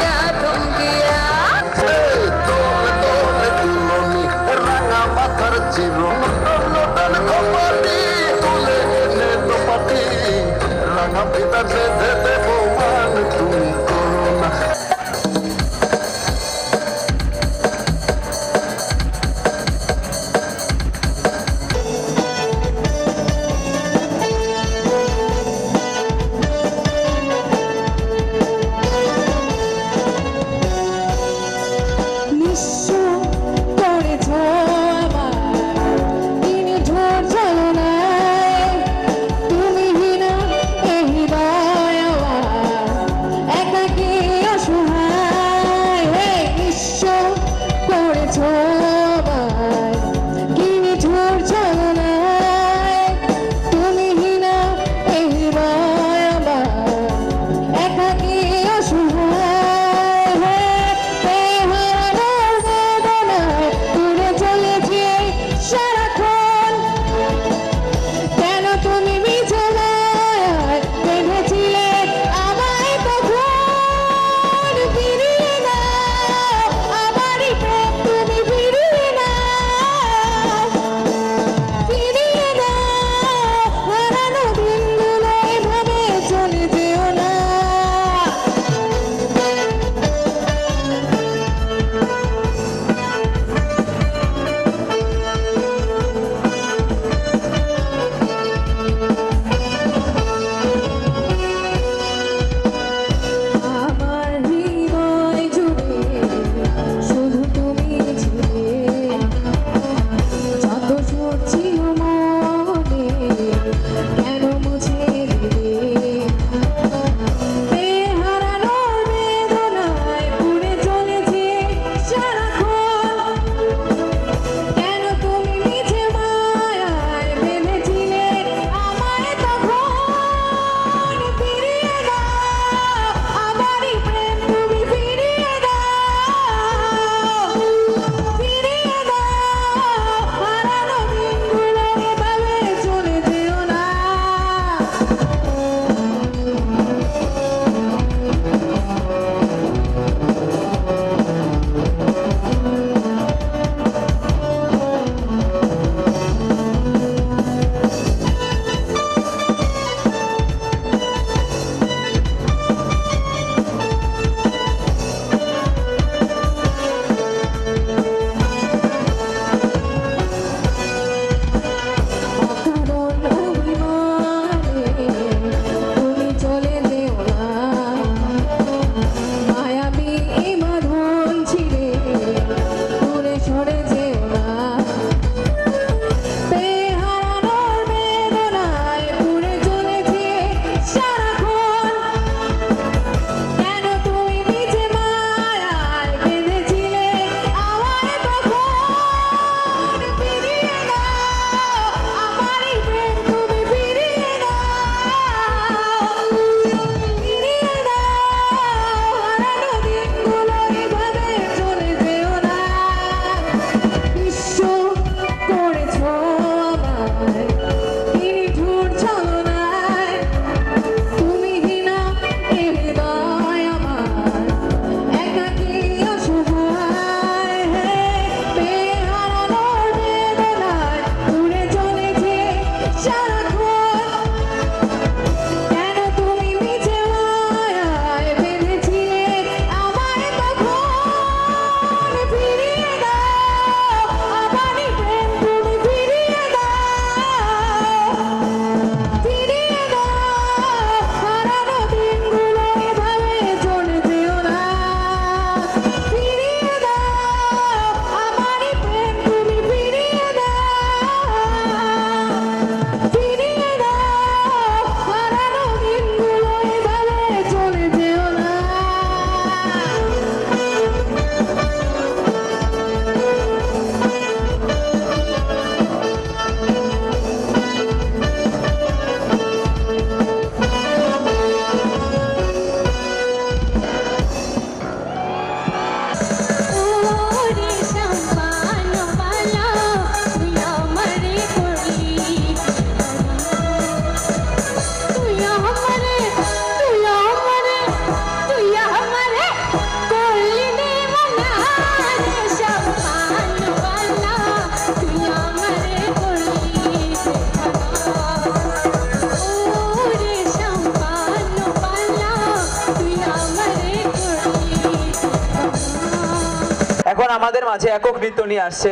[SPEAKER 3] এবার আমাদের মাঝে একক নৃত্য নিয়ে আসছে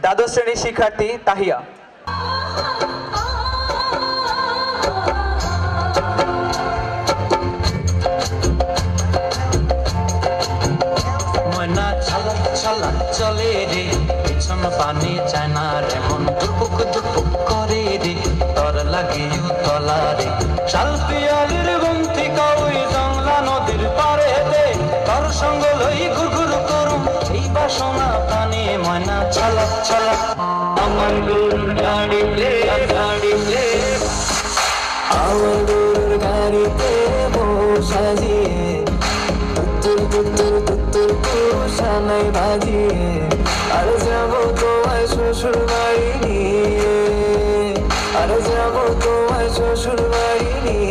[SPEAKER 3] দ্বাদশ শ্রেণীর শিক্ষার্থী তাহিয়া।
[SPEAKER 10] ময়না ছালা ছালা চলে রে, পিছন পানি চায় না রে, মন দুপুক দুপুক করে রে, তর লাগে তলা রে। শাল পিয়ালির গন্থি কাউই জংলা নদীর পারে দে, তর সঙ্গ লই ঘুরঘুর করুম এই বাসনা পানি। ময়না ছালা ছালা আমার গরুর গাড়িতে গাড়িতে, আমার গরুর গাড়িতে সাজিয়ে সানাই বাজিয়ে, আর যাবো তোমায় শ্বশুর বাড়ি নিয়ে, আর যাবো তোমায় শ্বশুর বাড়ি নিয়ে।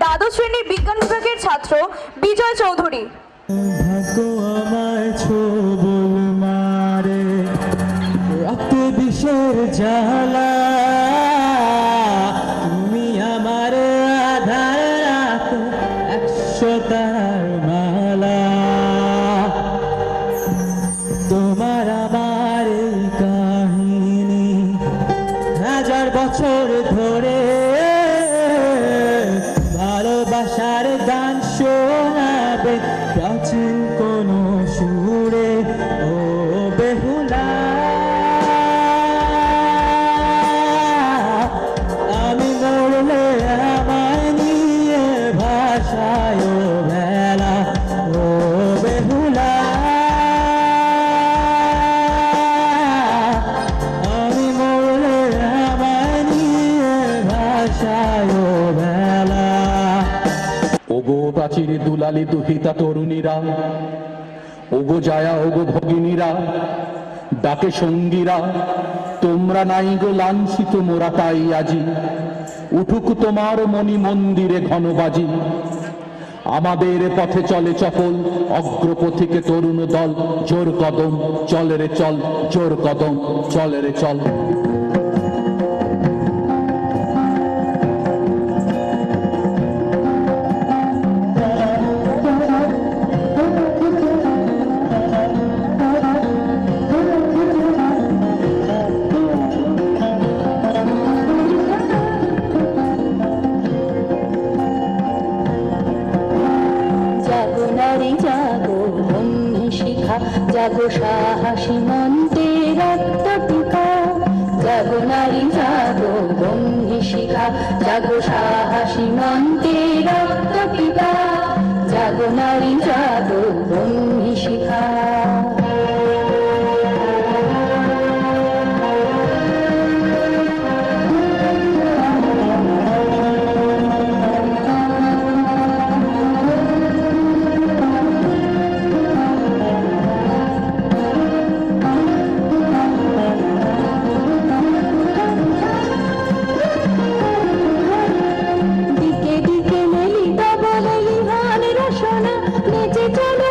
[SPEAKER 2] দ্বাদশ শ্রেণীর বিজ্ঞান বিভাগের ছাত্র বিজয় চৌধুরী।
[SPEAKER 8] ভাগ্য আমায় ছোবল মারে, রক্তে বিষের জ্বালা, তুমি আমার আধার রাত 100 তারার মালা। তোমার আমার এই কাহিনী 1000 বছর ধরে, ভালোবাসার গান শোনাবে প্রাচীন কোন সুরে। ও বেহুলা, আমি মরলে আমায় নিয়ে ভাষায় বেলা। ও বেহুলা, আমি মরলে আমায় নিয়ে ভাষায় বেলা।
[SPEAKER 11] ওগো প্রাচীর দুলালি দুহিতা তরুণীরা, ওগো জায়া ওগো ভগিনীরা, ডাকে সঙ্গীরা, তোমরা নাই গো লাঞ্ছিত মোরা তাই আজি। উঠুক তোমার মণি মন্দিরে ঘনবাজি, আমাদের পথে চলে চপল অগ্রপথিকে তরুণ দল। জোর কদম চলে রে চল, জোর কদম চলে রে চল।
[SPEAKER 9] জাগো সাহসী মন্ত্রে রক্ত টিকা, জাগো নারী জাগো বন্ধি শিখা, জাগো সাহসী মন্ত্রে রক্ত টিকা, জাগো নারী জাগো বন্ধি শিখা। দিকে দিকে মেলি তবলে লিহান রসনা, নেচে চলো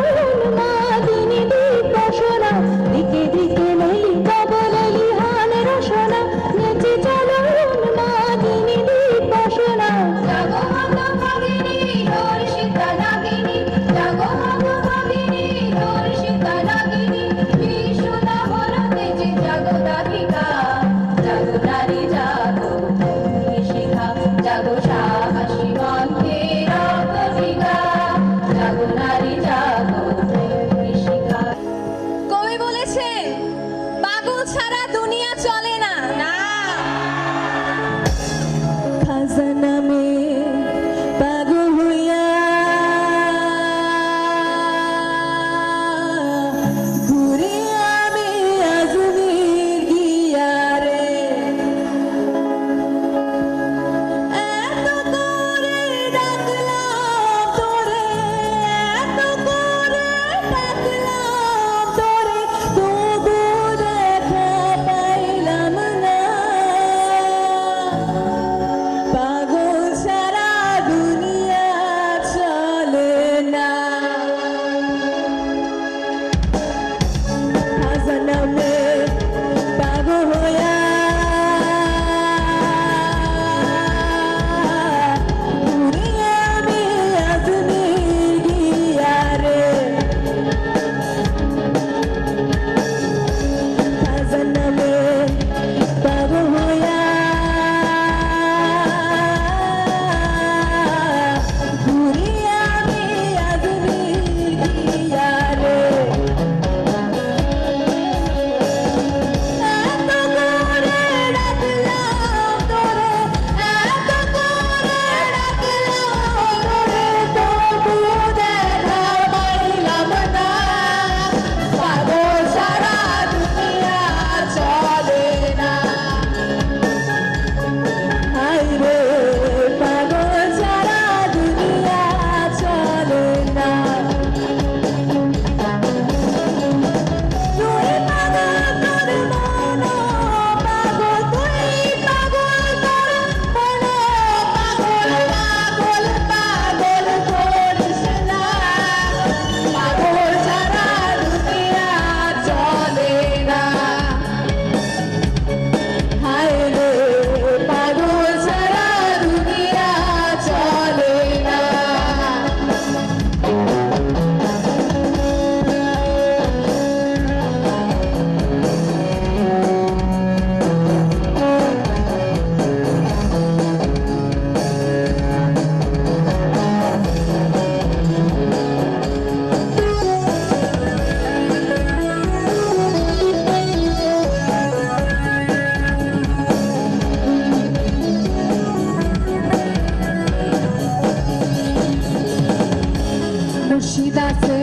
[SPEAKER 7] খুশিদ আছে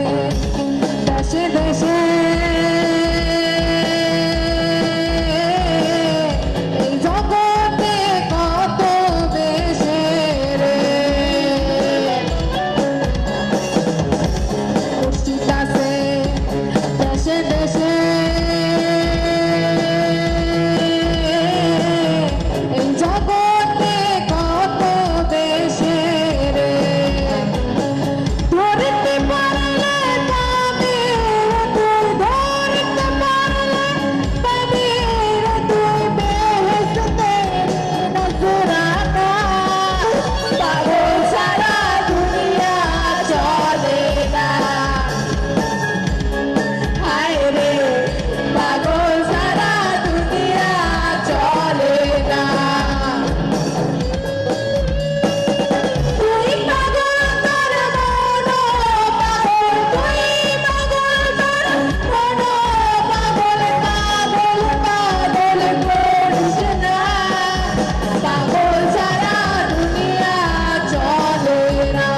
[SPEAKER 7] দেশে দেশে এই জগতে কত দেশে রে খুশিদ আছে দেশে দেশে এই জগতে কত দেশে রে ধরতে পারলে পাবে তুই ধরতে পারলে পাবে তুই বেহেশতে নজরানা পাগল সারা দুনিয়া চলে না হায় রে পাগল সারা দুনিয়া চলে না তুই পাগল তোর মন পাগল তুই পাগল তোর মন পাগল পাগল পাগল করিস না পাগল সারা দুনিয়া চলে না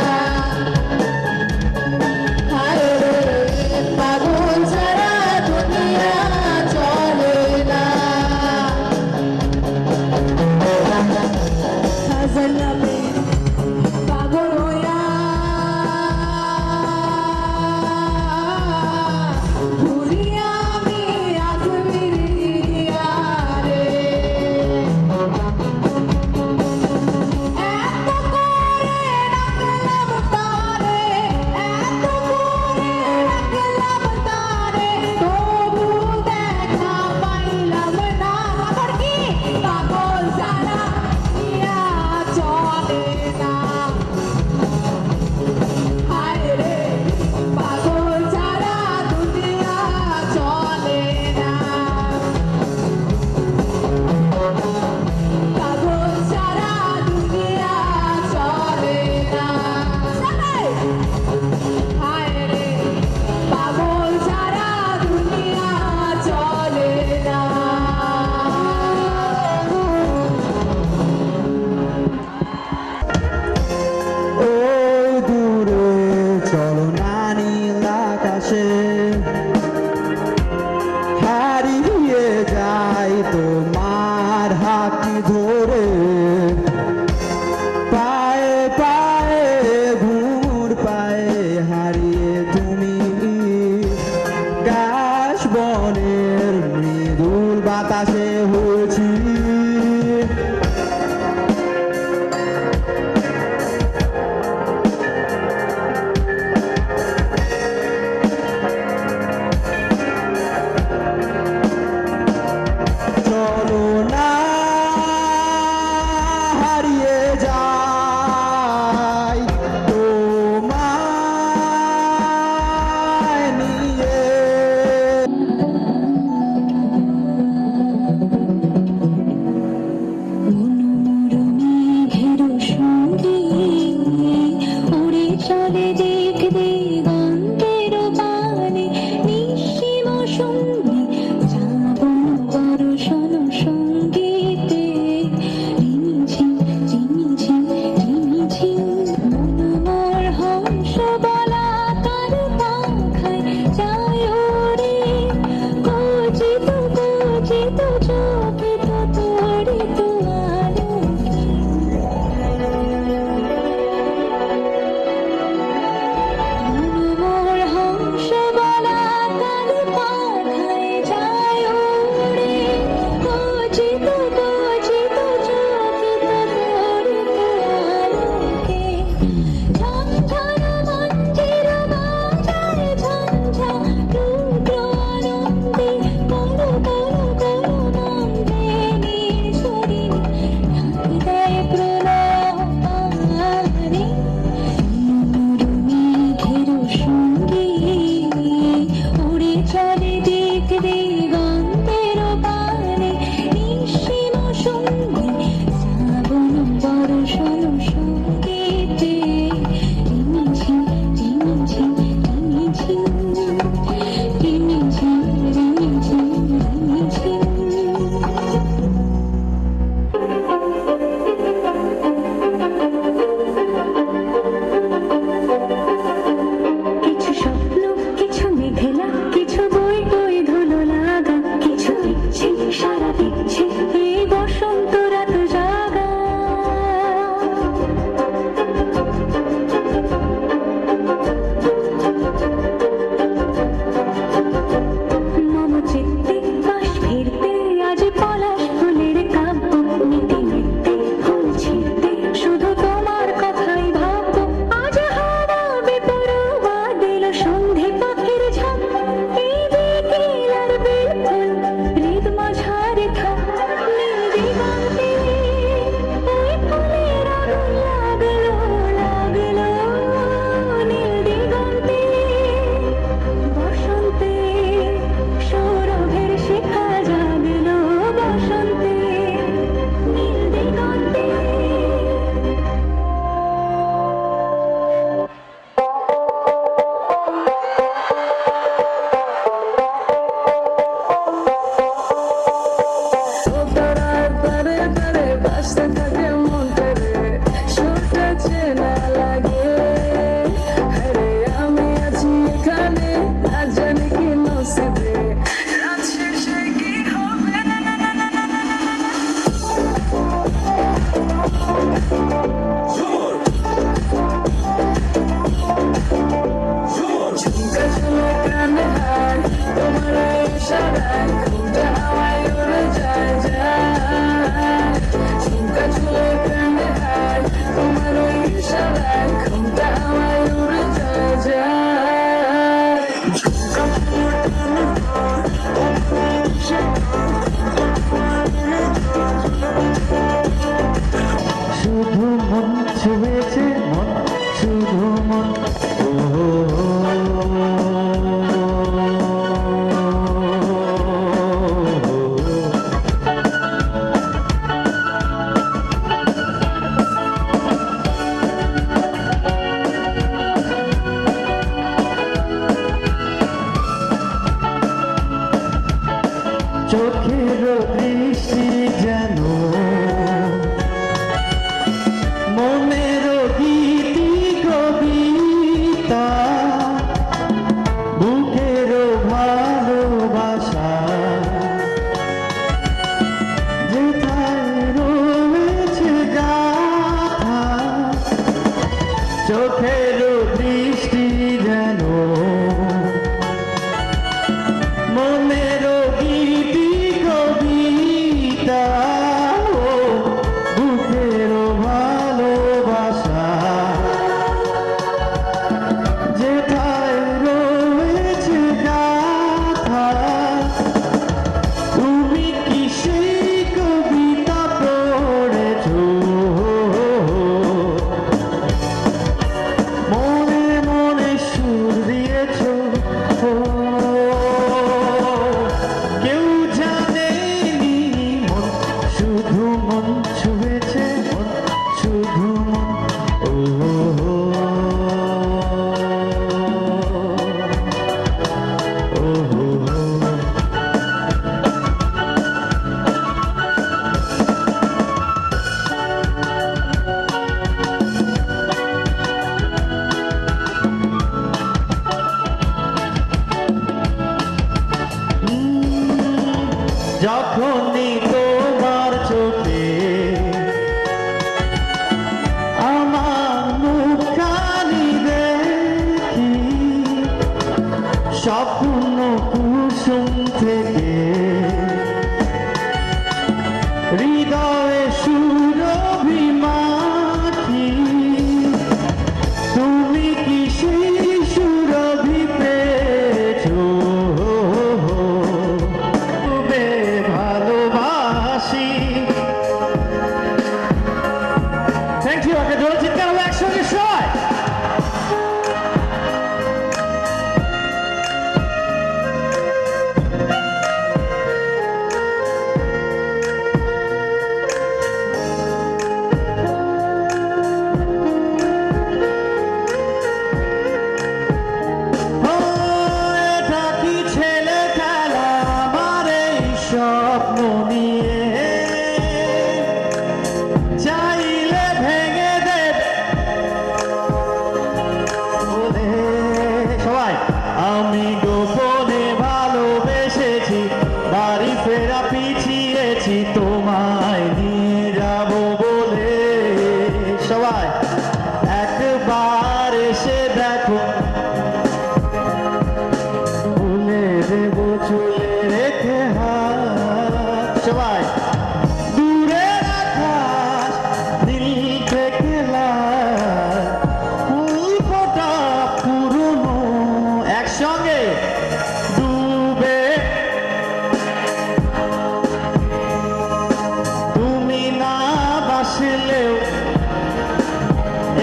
[SPEAKER 7] হায় রে পাগল সারা দুনিয়া চলে না হাজার নামে পাগল হইয়া ঘুরি আমি আজমিরিয়া রে এত করে ডাকলাম তারে এত করে ডাকলাম তারে তবু দেখা পাইলাম না আমার কি পাগল সারা দুনিয়া চলে না হায় রে পাগল সারা দুনিয়া চলে না পাগল সারা দুনিয়া চলে না হায় রে পাগল সারা দুনিয়া চলে না
[SPEAKER 8] ওই দূরে চলো না নীল আকাশে হারিয়ে যাই তোমার হাতি ধরে পায়ে পায়ে ঘুর পায়ে হারিয়ে তুমি গাছ বনের মৃদুল বাতাসে হয়েছি চলো না হারিয়ে যাই তোমায় নিয়ে
[SPEAKER 9] উড়ে চলে দিক দিগন্তের পানে নিঃসীম সন্ধি যাব দর্শন সঙ্গীতে ঝিমঝিম ঝিমঝিম ঝিমঝিম মন মোর হংস বলা তার পাখায় যায় রে কচিত কচিত চকিত তড়িত আলো
[SPEAKER 8] স্বপ্ন কুসুম থেকে হৃদয়ে সুরভি মাখি তুমি কি সেই সুরভি পেয়েছো তবে ভালোবাসি থ্যাংক ইউ একটা জোরে চিৎকার হবে একসঙ্গে সবাই এটা কি ছেলে খেলা আমার এই স্বপ্ন নিয়ে চাইলে ভেঙে দেবে বলে সবাই আমি গোপনে ভালোবেসেছি বাড়ি ফেরা পিছিয়েছি তোমায় নিয়ে যাব বলে সবাই একবার এসে দেখো ভুলে দেব চুলে রেখে হাত সবাই দূরের আকাশ নীল থেকে লাল ফুল ফোটা পুরনো একসঙ্গে ডুবে তুমি না বাসলেও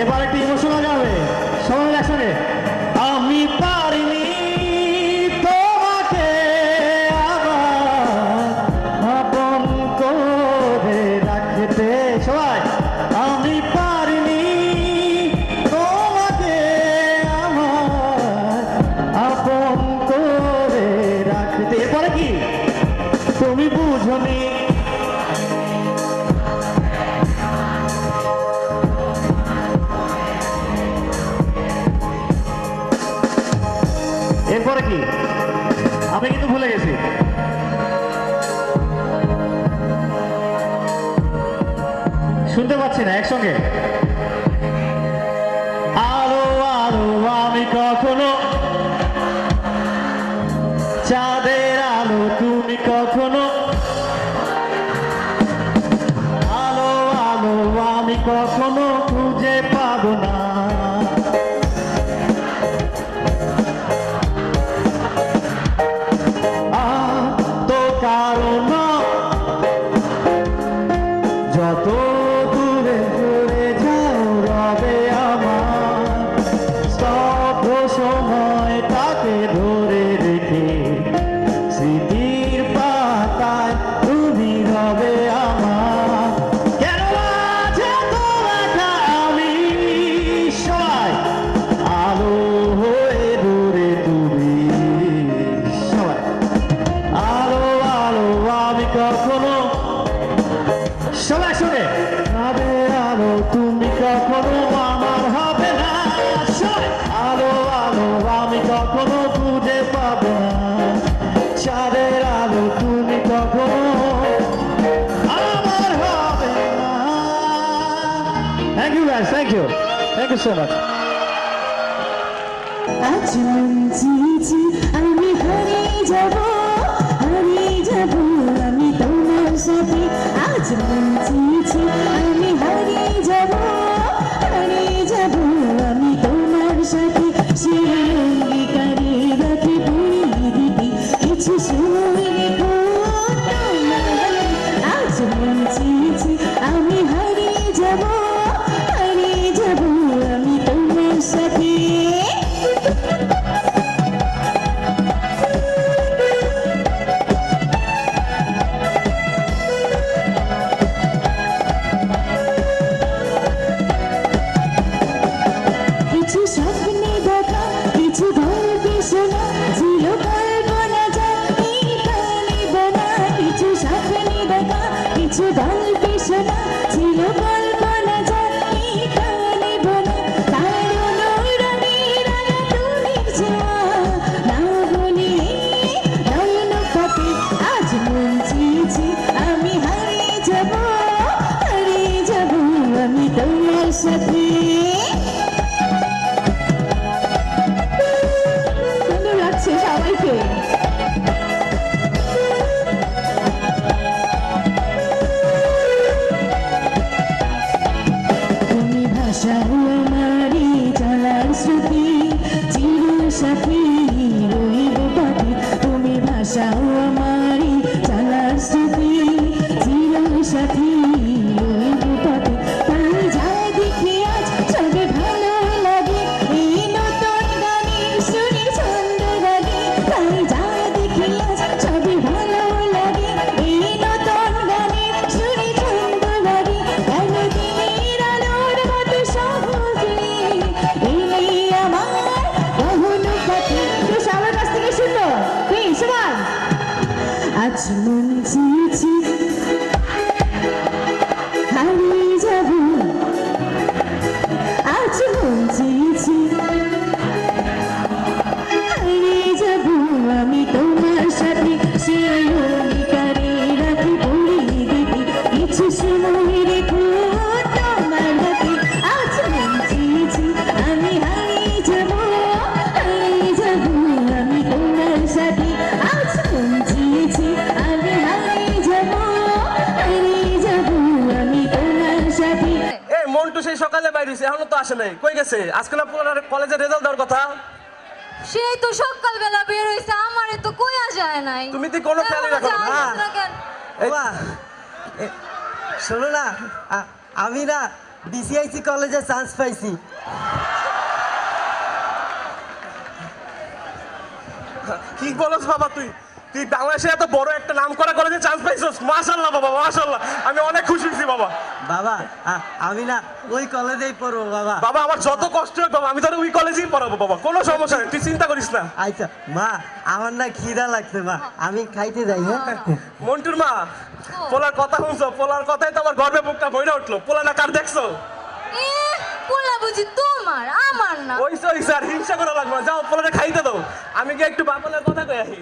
[SPEAKER 8] এবার একটু ইমোশনাল যাবে সবাই একসঙ্গে আমি পারিনি তোমাকে আবার আপন করে রাখতে সবাই আমি পারিনি তোমাকে আমার আপন করে রাখতে এরপরে কি তুমি বুঝনি এরপরে কি আমি কিন্তু ভুলে গেছি শুনতে পাচ্ছি না একসঙ্গে আলো আলো আমি কখনো চাঁদের আলো তুমি কখনো আলো আলো আমি কখনো খুঁজে পাবো না তো কারণ যত দূরে দূরে যাও রবে আমার স্তব্ধ সময়টাকে ধরে রেখে স্মৃতির পাতায় তুমি রবে আমার কেন আছে তো লেখা আমি সবাই আলো হয়ে দূরে তুমি সবাই আলো আলো আমি কখনো সবাই শুনে হবে আলো তুমি কখনো আমার হবে না সবাই আলো আলো আমি কখনো খুঁজে পাবো না চাঁদের আলো তুমি কখনো আমার হবে না thank you guys thank you so much
[SPEAKER 9] আজ মন চেয়েছি আমি হারিয়ে যাব আমি তোমার সাথে আজ মন চেয়েছি আমি হারিয়ে যাব আমি তোমার সাথে সে অঙ্গীকারে রাখি পড়িয়ে দিতে কিছু সময় রেখো আজ মন চেয়েছি আমি হারিয়ে যাব আমি তোমার সাথে কিছু স্বপ্নে দেখা
[SPEAKER 8] সাথী রইব পাখি তুমি ভাষাও আমারই জানার স্মৃতি জীবন সাথী রইব পাখি তাই যাই দেখি আজ সবে ভালো লাগে এই নতুন গানের সুরে ছন্দ লাগে তাই যাই দেখি আজ সবে ভালো লাগে এই নতুন গানের সুরে ছন্দ লাগে কেন দিনের আলোর মতো সহজে এলে আমার কখনো কাছে তো সবার কাছ থেকে শুনবো সবাই আজ মন চেয়েছি হারিয়ে যাব আজ মন চেয়েছি হারিয়ে যাব আমি তোমার সাথে সেই অধিকারে রাখি পড়িয়ে দেবে কিছু সময় রেখো তোমার হাতে আজ মন চেয়েছি আমি হারিয়ে যাব আমি তোমার সাথে আজ মন চেয়েছি আমি হারিয়ে যাব আমি তোমার সাথে
[SPEAKER 12] এই মন্টু সেই সকালে বাইরেছে এখনো তো আসে নাই কই গেছে আজকে না কলেজে রেজাল্ট দেওয়ার কথা
[SPEAKER 7] সেই তো সকালবেলা বের হইছে আমারে তো কইয়া যায় নাই
[SPEAKER 12] তুমি তো কোনো খেয়াল রাখো না
[SPEAKER 13] শোনো না আমি না বিসিআইসি কলেজে চান্স পাইছি
[SPEAKER 12] কি বলছ বাবা তুই তুই বাংলাদেশে এত বড় একটা নাম করা কলেজে চান্স পাইছস মাশাআল্লাহ বাবা মাশাআল্লাহ আমি অনেক খুশি হইছি বাবা
[SPEAKER 13] বাবা আমি না ওই কলেজেই পড়বো বাবা
[SPEAKER 12] বাবা আমার যত কষ্ট হোক বাবা আমি তোর ওই কলেজেই পড়াবো বাবা কোনো সমস্যা নেই তুই চিন্তা করিস না
[SPEAKER 13] আচ্ছা মা আমার না খিদা লাগছে মা আমি খাইতে যাই হ্যাঁ
[SPEAKER 12] মন্টুর মা পোলার কথা শুনছো পোলার কথাই তো আমার গর্বে বুকটা ভইরা উঠলো পোলা না কার দেখছো
[SPEAKER 7] পোলা বুঝি তোমার আমার না
[SPEAKER 12] ওই স্যার হিংসা করা লাগবে না যাও পোলারে খাইতে দাও আমি গিয়ে একটু বাপনের কথা কই আসি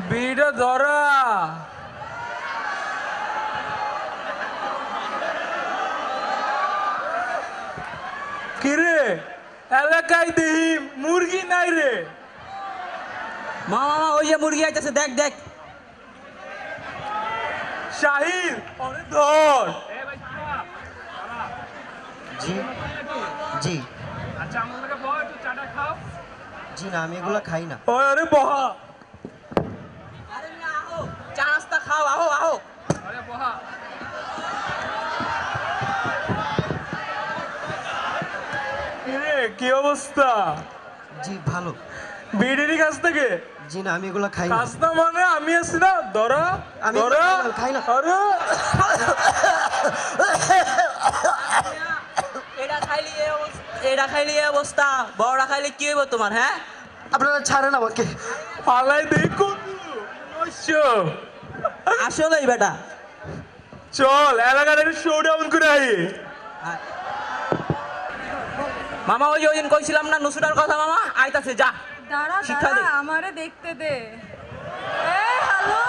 [SPEAKER 12] বিড়ো ধরা কিরে এলাকায় দেহি মুরগি নাই রে
[SPEAKER 13] মামা ওই যে মুরগি আইতেছে দেখ দেখ
[SPEAKER 12] শাহিন অরে ধর
[SPEAKER 13] জি জি
[SPEAKER 12] আচ্ছা আমাকে বল একটু চাটা খাও
[SPEAKER 13] জি না আমি এগুলো খাই না
[SPEAKER 12] ওই আরে বহা
[SPEAKER 13] আরে না আহো চা নাস্তা খাও আহো আহো
[SPEAKER 12] আরে বহা কি অবস্থা
[SPEAKER 13] জি ভালো
[SPEAKER 12] বিড়ির কাছ থেকে
[SPEAKER 13] জি না আমি এগুলো খাই না
[SPEAKER 12] কাজ না মানে আমি আছি না ধরা
[SPEAKER 13] আমি
[SPEAKER 12] ধরা
[SPEAKER 13] খাই না
[SPEAKER 12] আরে
[SPEAKER 13] এটা খাইলে এই অবস্থা বড়রা খাইলে কি হইব তোমার হ্যাঁ আপনারা ছাড়েন আমাকে
[SPEAKER 12] পালাই দেখো
[SPEAKER 13] আসলেই বেটা
[SPEAKER 12] চল এলাকার একটা শোডাউন করে আই
[SPEAKER 13] মামা ওই দিন কইছিলাম না নুসুটার কথা মামা আইতাছে যা
[SPEAKER 2] দাঁড়া
[SPEAKER 13] শিক্ষা দে।
[SPEAKER 2] আমারে দেখতে দে হ্যালো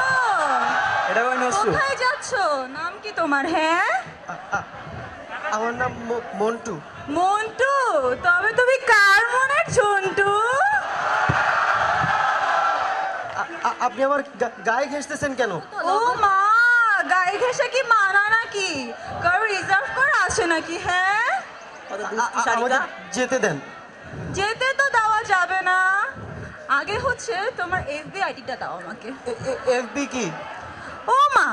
[SPEAKER 13] এটা কই নসু
[SPEAKER 2] কোথায় যাচ্ছ নাম কি তোমার হ্যাঁ
[SPEAKER 13] আমার নাম মন্টু
[SPEAKER 2] মন্টু তবে তুমি কার মনের ঝন্টু
[SPEAKER 13] আপনি আমার গায়ে ঘেঁষতেছেন কেন
[SPEAKER 2] ও মা গায়ে ঘেঁষে কি মানা নাকি কারো রিজার্ভ করা আছে নাকি হ্যাঁ
[SPEAKER 13] আমাকে যেতে দেন
[SPEAKER 2] যেতে তো দেওয়া যাবে না আগে হচ্ছে তোমার এফবি আইডিটা দাও আমাকে
[SPEAKER 13] এফবি কি
[SPEAKER 2] ও মা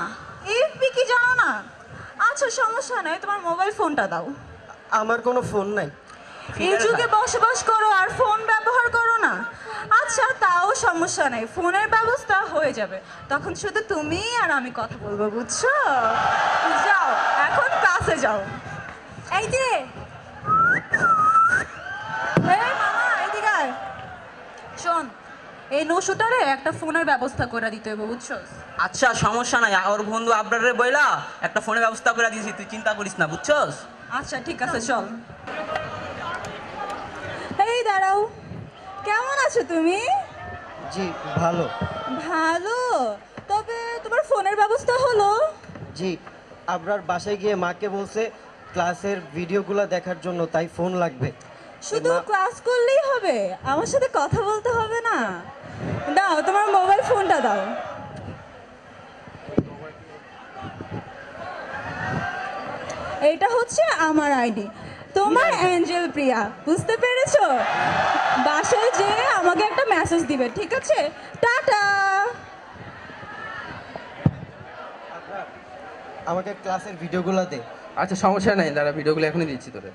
[SPEAKER 2] এফবি কি জানো না আচ্ছা সমস্যা নাই তোমার মোবাইল ফোনটা দাও
[SPEAKER 13] আমার কোনো ফোন নাই
[SPEAKER 2] এই যুগে বসবাস করো আর ফোন ব্যবহার করো না আচ্ছা তাও সমস্যা নেই ফোনের ব্যবস্থা হয়ে যাবে তখন শুধু তুমি আর আমি কথা বলবো বুঝছো যাও এখন ক্লাসে যাও এই যে এই মামা এদিকে আয় শোন এই নশুটারে একটা ফোনের ব্যবস্থা করে দিতে হবে বুঝছো
[SPEAKER 13] আচ্ছা সমস্যা নাই ওর বন্ধু আবরারে বইলা একটা ফোনের ব্যবস্থা করে দিয়েছি তুই চিন্তা করিস না বুঝছস
[SPEAKER 2] আচ্ছা ঠিক আছে চল এই দাঁড়াও কেমন আছো তুমি
[SPEAKER 13] জি ভালো
[SPEAKER 2] ভালো তবে তোমার ফোনের ব্যবস্থা হলো
[SPEAKER 13] জি আবরার বাসায় গিয়ে মাকে বলছে
[SPEAKER 14] ক্লাসের ভিডিওগুলো দেখার জন্য, তাই ফোন লাগবে।
[SPEAKER 15] শুধু ক্লাস করলেই হবে, আমার সাথে কথা বলতে হবে না? দাও তোমার মোবাইল ফোনটা দাও। এটা হচ্ছে আমার আইডি, তোমার অ্যাঞ্জেল প্রিয়া, বুঝতে পেরেছো? বাসায় যেয়ে আমাকে একটা মেসেজ দিবে, ঠিক আছে? টাটা।
[SPEAKER 14] আমাকে ক্লাসের ভিডিওগুলো দে।
[SPEAKER 16] আচ্ছা সমস্যা নাই, দাঁড়া ভিডিওগুলো এখনই দিচ্ছি তোরে।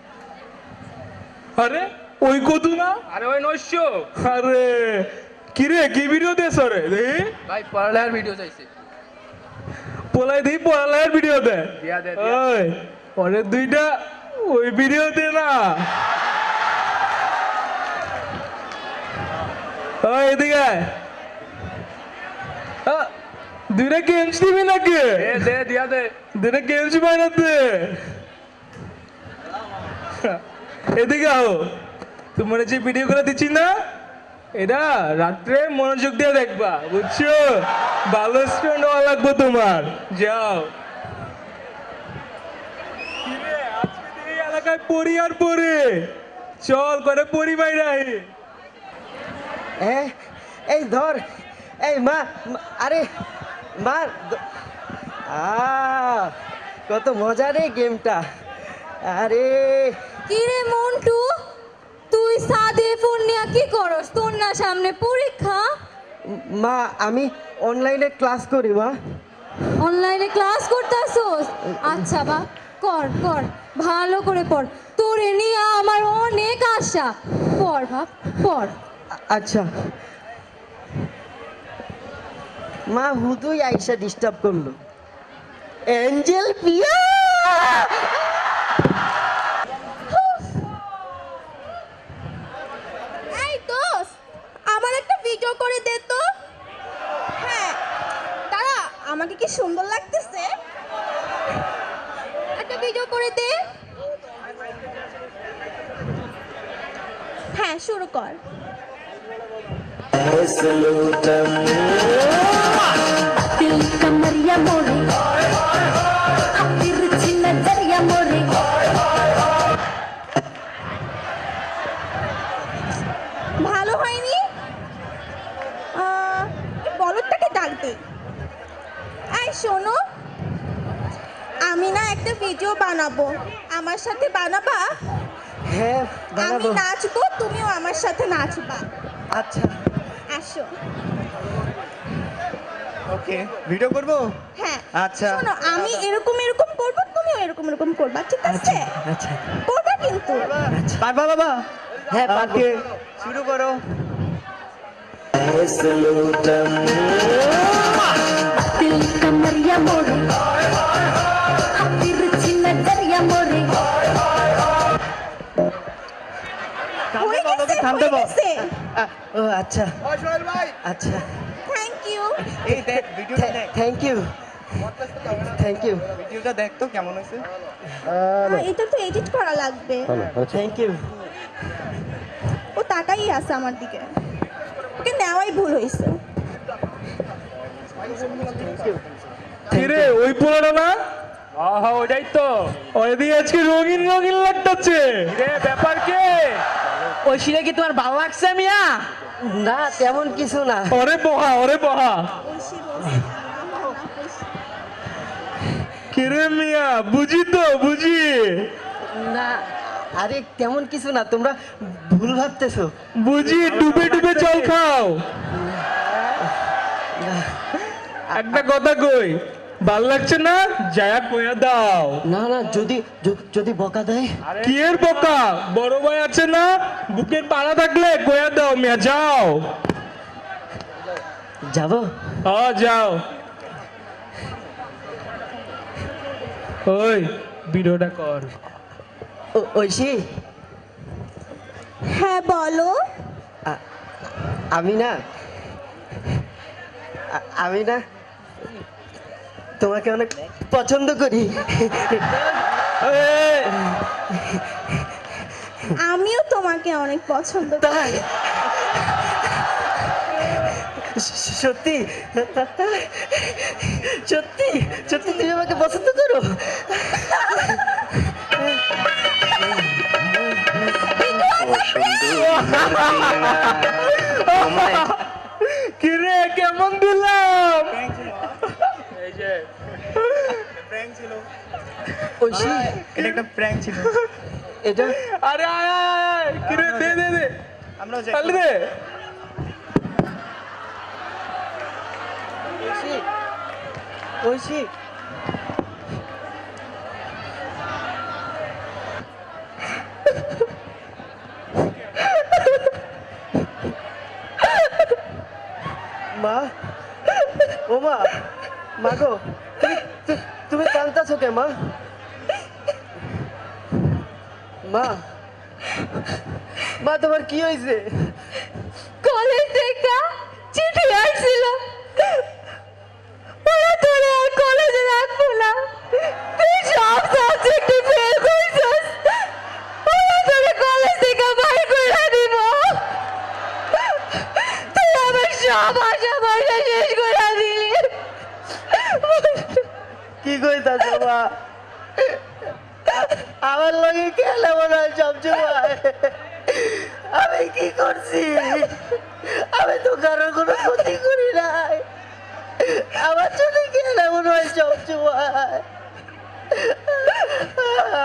[SPEAKER 12] আরে ওই কদু না?
[SPEAKER 16] আরে ওই নৈশ।
[SPEAKER 12] আরে কি রে, কি ভিডিও দেছ রে? দেখি
[SPEAKER 16] ভাই পড়ালেখার ভিডিও চাইছি।
[SPEAKER 12] পোলাই দিই পড়ালেখার ভিডিও দে।
[SPEAKER 16] দিয়া দে।
[SPEAKER 12] ওই পরে দুইটা ওই ভিডিও দে না। ওই এদিকে আয়। দুইটা গেমস দিবি নাকি?
[SPEAKER 16] দে দিয়া দে।
[SPEAKER 12] দুইটা গেমস বানাতে। এদিকে আও, তোমার যে ভিডিও করে দিচ্ছি না, এটা রাত্রে মনোযোগ দিয়ে দেখবা, বুঝছো? ভালো স্টুডেন্ট হওয়া লাগবে তোমার। যাও। এই এলাকায় পড়ি আর পড়ে চল করে পড়ি বাইরে।
[SPEAKER 14] এই ধর, এই মা, আরে মা, কত মজা রে গেমটা। আরে
[SPEAKER 7] কি রে মন্টু, তুই সাদে ফোন নিয়ে কি করস? তোর না সামনে পরীক্ষা?
[SPEAKER 14] মা, আমি অনলাইনে ক্লাস করি মা।
[SPEAKER 7] অনলাইনে ক্লাস করতেছস? আচ্ছা বা, কর কর, ভালো করে পড়, তোরে নিয়ে আমার অনেক আশা। পড় বাপ, পড়।
[SPEAKER 14] আচ্ছা মা, হুদুই আইসা ডিস্টার্ব করলো। অ্যাঞ্জেল প্রিয়া,
[SPEAKER 2] এই দোস্ত, আমার একটা ভিডিও করে দে তো। হ্যাঁ দাঁড়া, আমাকে কি সুন্দর লাগতেছে, একটা ভিডিও করে দে। হ্যাঁ শুরু কর।
[SPEAKER 8] कमरिया मोरे तिरछी नजरिया मोरे
[SPEAKER 2] ভালো হয়নি, বলদটাকে ডাক দে। এই শোনো, আমি না একটা ভিডিও বানাবো, আমার সাথে বানাবা?
[SPEAKER 14] হ্যাঁ
[SPEAKER 2] আমি
[SPEAKER 14] বানাবো।
[SPEAKER 2] নাচবো, তুমিও আমার সাথে নাচবা।
[SPEAKER 14] আচ্ছা
[SPEAKER 2] আসো।
[SPEAKER 14] ওকে, ভিডিও করব।
[SPEAKER 2] হ্যাঁ
[SPEAKER 14] আচ্ছা
[SPEAKER 2] শোনো, আমি এরকম এরকম করবো, তুমিও এরকম এরকম করবা, ঠিক আছে?
[SPEAKER 14] আচ্ছা
[SPEAKER 2] করবা কিন্তু।
[SPEAKER 14] পারবা বাবা? হ্যাঁ পারবো। শুরু করো।
[SPEAKER 8] दिल कमरिया मोरे तिरछी नजरिया मोरे
[SPEAKER 2] হয়ে গেছে, হয়ে গেছে।
[SPEAKER 14] ও আচ্ছা আচ্ছা,
[SPEAKER 2] থ্যাংক ইউ।
[SPEAKER 14] এই দেখ ভিডিওটা দেখ। Thank you thank you. ভিডিওটা দেখ তো কেমন হয়েছে।
[SPEAKER 2] এটা তো এডিট করা লাগবে।
[SPEAKER 14] Thank you.
[SPEAKER 2] ও তাকাই আছে আমার দিকে, ওকে নেওয়াই ভুল হয়েছে।
[SPEAKER 12] কিরে ওই পোলাটা না?
[SPEAKER 16] হ্যাঁ ওইটাই তো।
[SPEAKER 12] ওই দিয়ে আজকে রঙিন রঙিন লাগতেছে
[SPEAKER 16] রে, ব্যাপার কে?
[SPEAKER 13] ওই সিনে কি তোমার ভালো লাগছে মিয়া?
[SPEAKER 14] না তেমন কিছু না।
[SPEAKER 12] ওরে বহা, ওরে বহা। কিরে মিয়া, বুঝি তো বুঝি।
[SPEAKER 14] না আরে তেমন কিছু না, তোমরা ভুল ভাবতেছো।
[SPEAKER 12] বুঝি ডুবে ডুবে জল খাও। একটা কথা কই, ভাল লাগছে না? যায়া কইয়া দাও।
[SPEAKER 14] না না, যদি বকা দেয়।
[SPEAKER 12] কি এর বোকা? বড় ভাই আছে না, বুকের পাড়া থাকলে কইয়া দাও মিয়া। যাও।
[SPEAKER 14] যাবো?
[SPEAKER 12] হ্যাঁ যাও। ওই ভিডিওটা কর।
[SPEAKER 14] ঐশী,
[SPEAKER 2] হ্যাঁ বলো।
[SPEAKER 14] আমি না তোমাকে অনেক পছন্দ করি।
[SPEAKER 2] আমিও তোমাকে অনেক পছন্দ করি।
[SPEAKER 14] তাই? সত্যি সত্যি সত্যি তুমি আমাকে পছন্দ করো?
[SPEAKER 12] কিরে কেমন দিলাম? এই যে
[SPEAKER 14] ঐশী, এটা একটা প্র্যাঙ্ক ছিল। এটা
[SPEAKER 12] আরে আয় আয় আয়, কিরে দে দে দে,
[SPEAKER 14] আমরা
[SPEAKER 12] তাহলে দে।
[SPEAKER 14] ঐশী, ঐশী, মা, ও মা, মা গো, তুমি কাঁদতেছো কে মা? মা, মা তোমার কি হয়েছে?
[SPEAKER 8] কলেজ থেকে চিঠি আসছিল, ওরা তোরে আর কলেজে রাখবো না, তুই সব সাবজেক্টে ফেল করছিস, ওরা তোরে কলেজ থেকে বাইর করে দিব, তুই আমার সব আশা ভরসা শেষ করে দিলি।
[SPEAKER 14] কি কইতাছো মা? আমার লগে খেলে মনে হয় সবসময়। আমি কি করছি? আমি তো কারোর কোনো ক্ষতি করি নাই। আমার সাথে খেলে মনে হয় সবসময়।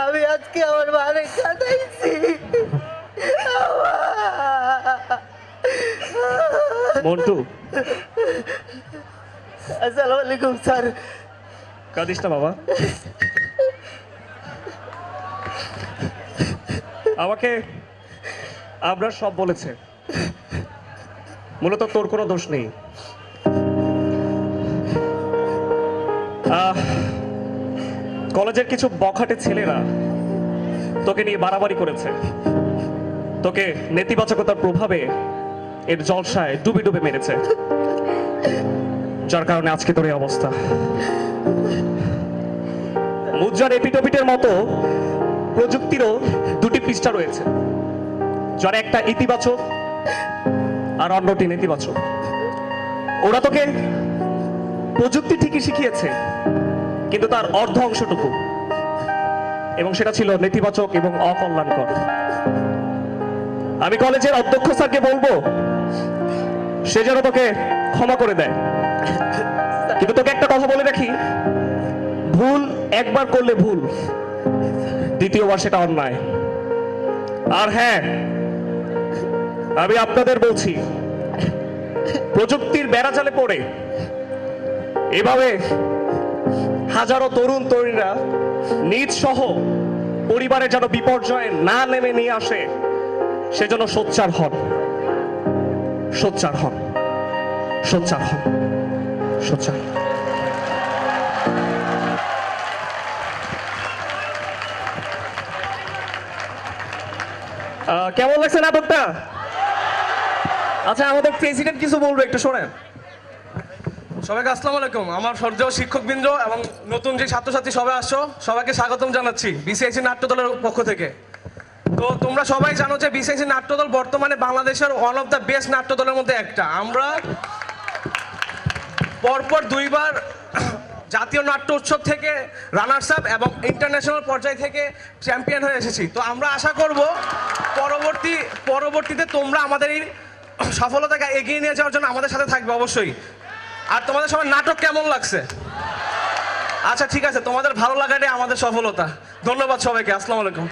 [SPEAKER 14] আমি আজকে আমার মারে কাঁদাইছি।
[SPEAKER 17] মন্টু,
[SPEAKER 14] আসসালামু আলাইকুম স্যার।
[SPEAKER 17] কাঁদিস না বাবা। আমাকে আমরা সব বলেছে, মূলত তোর কোনো দোষ নেই। কলেজের কিছু বখাটে ছেলেরা তোকে নিয়ে বাড়াবাড়ি করেছে, তোকে নেতিবাচকতার প্রভাবে এর জলসায় ডুবে ডুবে মেরেছে, যার কারণে আজকে তোর এই অবস্থা। মুদ্রার এপিটোপিটের মতো প্রযুক্তিরও দুটি পৃষ্ঠা রয়েছে, যার একটা ইতিবাচক আর অন্যটি নেতিবাচক। ওরা তোকে প্রযুক্তি ঠিকই শিখিয়েছে, কিন্তু তার অর্ধ অংশটুকু, এবং সেটা ছিল নেতিবাচক এবং অকল্যাণকর। আমি কলেজের অধ্যক্ষ স্যারকে বলবো সে যেন তোকে ক্ষমা করে দেয়, কিন্তু তোকে একটা কথা বলে রাখি, ভুল একবার করলে ভুল, দ্বিতীয়বার সেটা অন্যায়। আর হ্যাঁ, আমি আপনাদের বলছি, প্রযুক্তির বেড়াজালে পড়ে এভাবে হাজারো তরুণ তরুণীরা নিজ সহ পরিবারের যেন বিপর্যয়ে না নেমে নিয়ে আসে, সেজন্য সোচ্চার হন, সোচ্চার হন, সোচ্চার হন, সোচ্চার। কেমন লাগছে নাটকটা? আচ্ছা, আমাদের প্রেসিডেন্ট কিছু বলবো, একটু শোনেন।
[SPEAKER 16] সবাইকে আসসালামু আলাইকুম। আমার শ্রদ্ধেয় শিক্ষকবৃন্দ এবং নতুন যে ছাত্রছাত্রী সবাই আসছো, সবাইকে স্বাগতম জানাচ্ছি বিসিআইসি নাট্য দলের পক্ষ থেকে। তো তোমরা সবাই জানো যে বিসিআইসি নাট্য দল বর্তমানে বাংলাদেশের ওয়ান অফ দ্য বেস্ট নাট্য দলের মধ্যে একটা। আমরা পরপর দুইবার জাতীয় নাট্য উৎসব থেকে রানার্স আপ এবং ইন্টারন্যাশনাল পর্যায় থেকে চ্যাম্পিয়ন হয়ে এসেছি। তো আমরা আশা করব পরবর্তীতে তোমরা আমাদের এই সফলতাকে এগিয়ে নিয়ে যাওয়ার জন্য আমাদের সাথে থাকবে অবশ্যই। আর তোমাদের সবার নাটক কেমন লাগছে? আচ্ছা ঠিক আছে, তোমাদের ভালো লাগাটাই আমাদের সফলতা। ধন্যবাদ সবাইকে। আসসালামু আলাইকুম।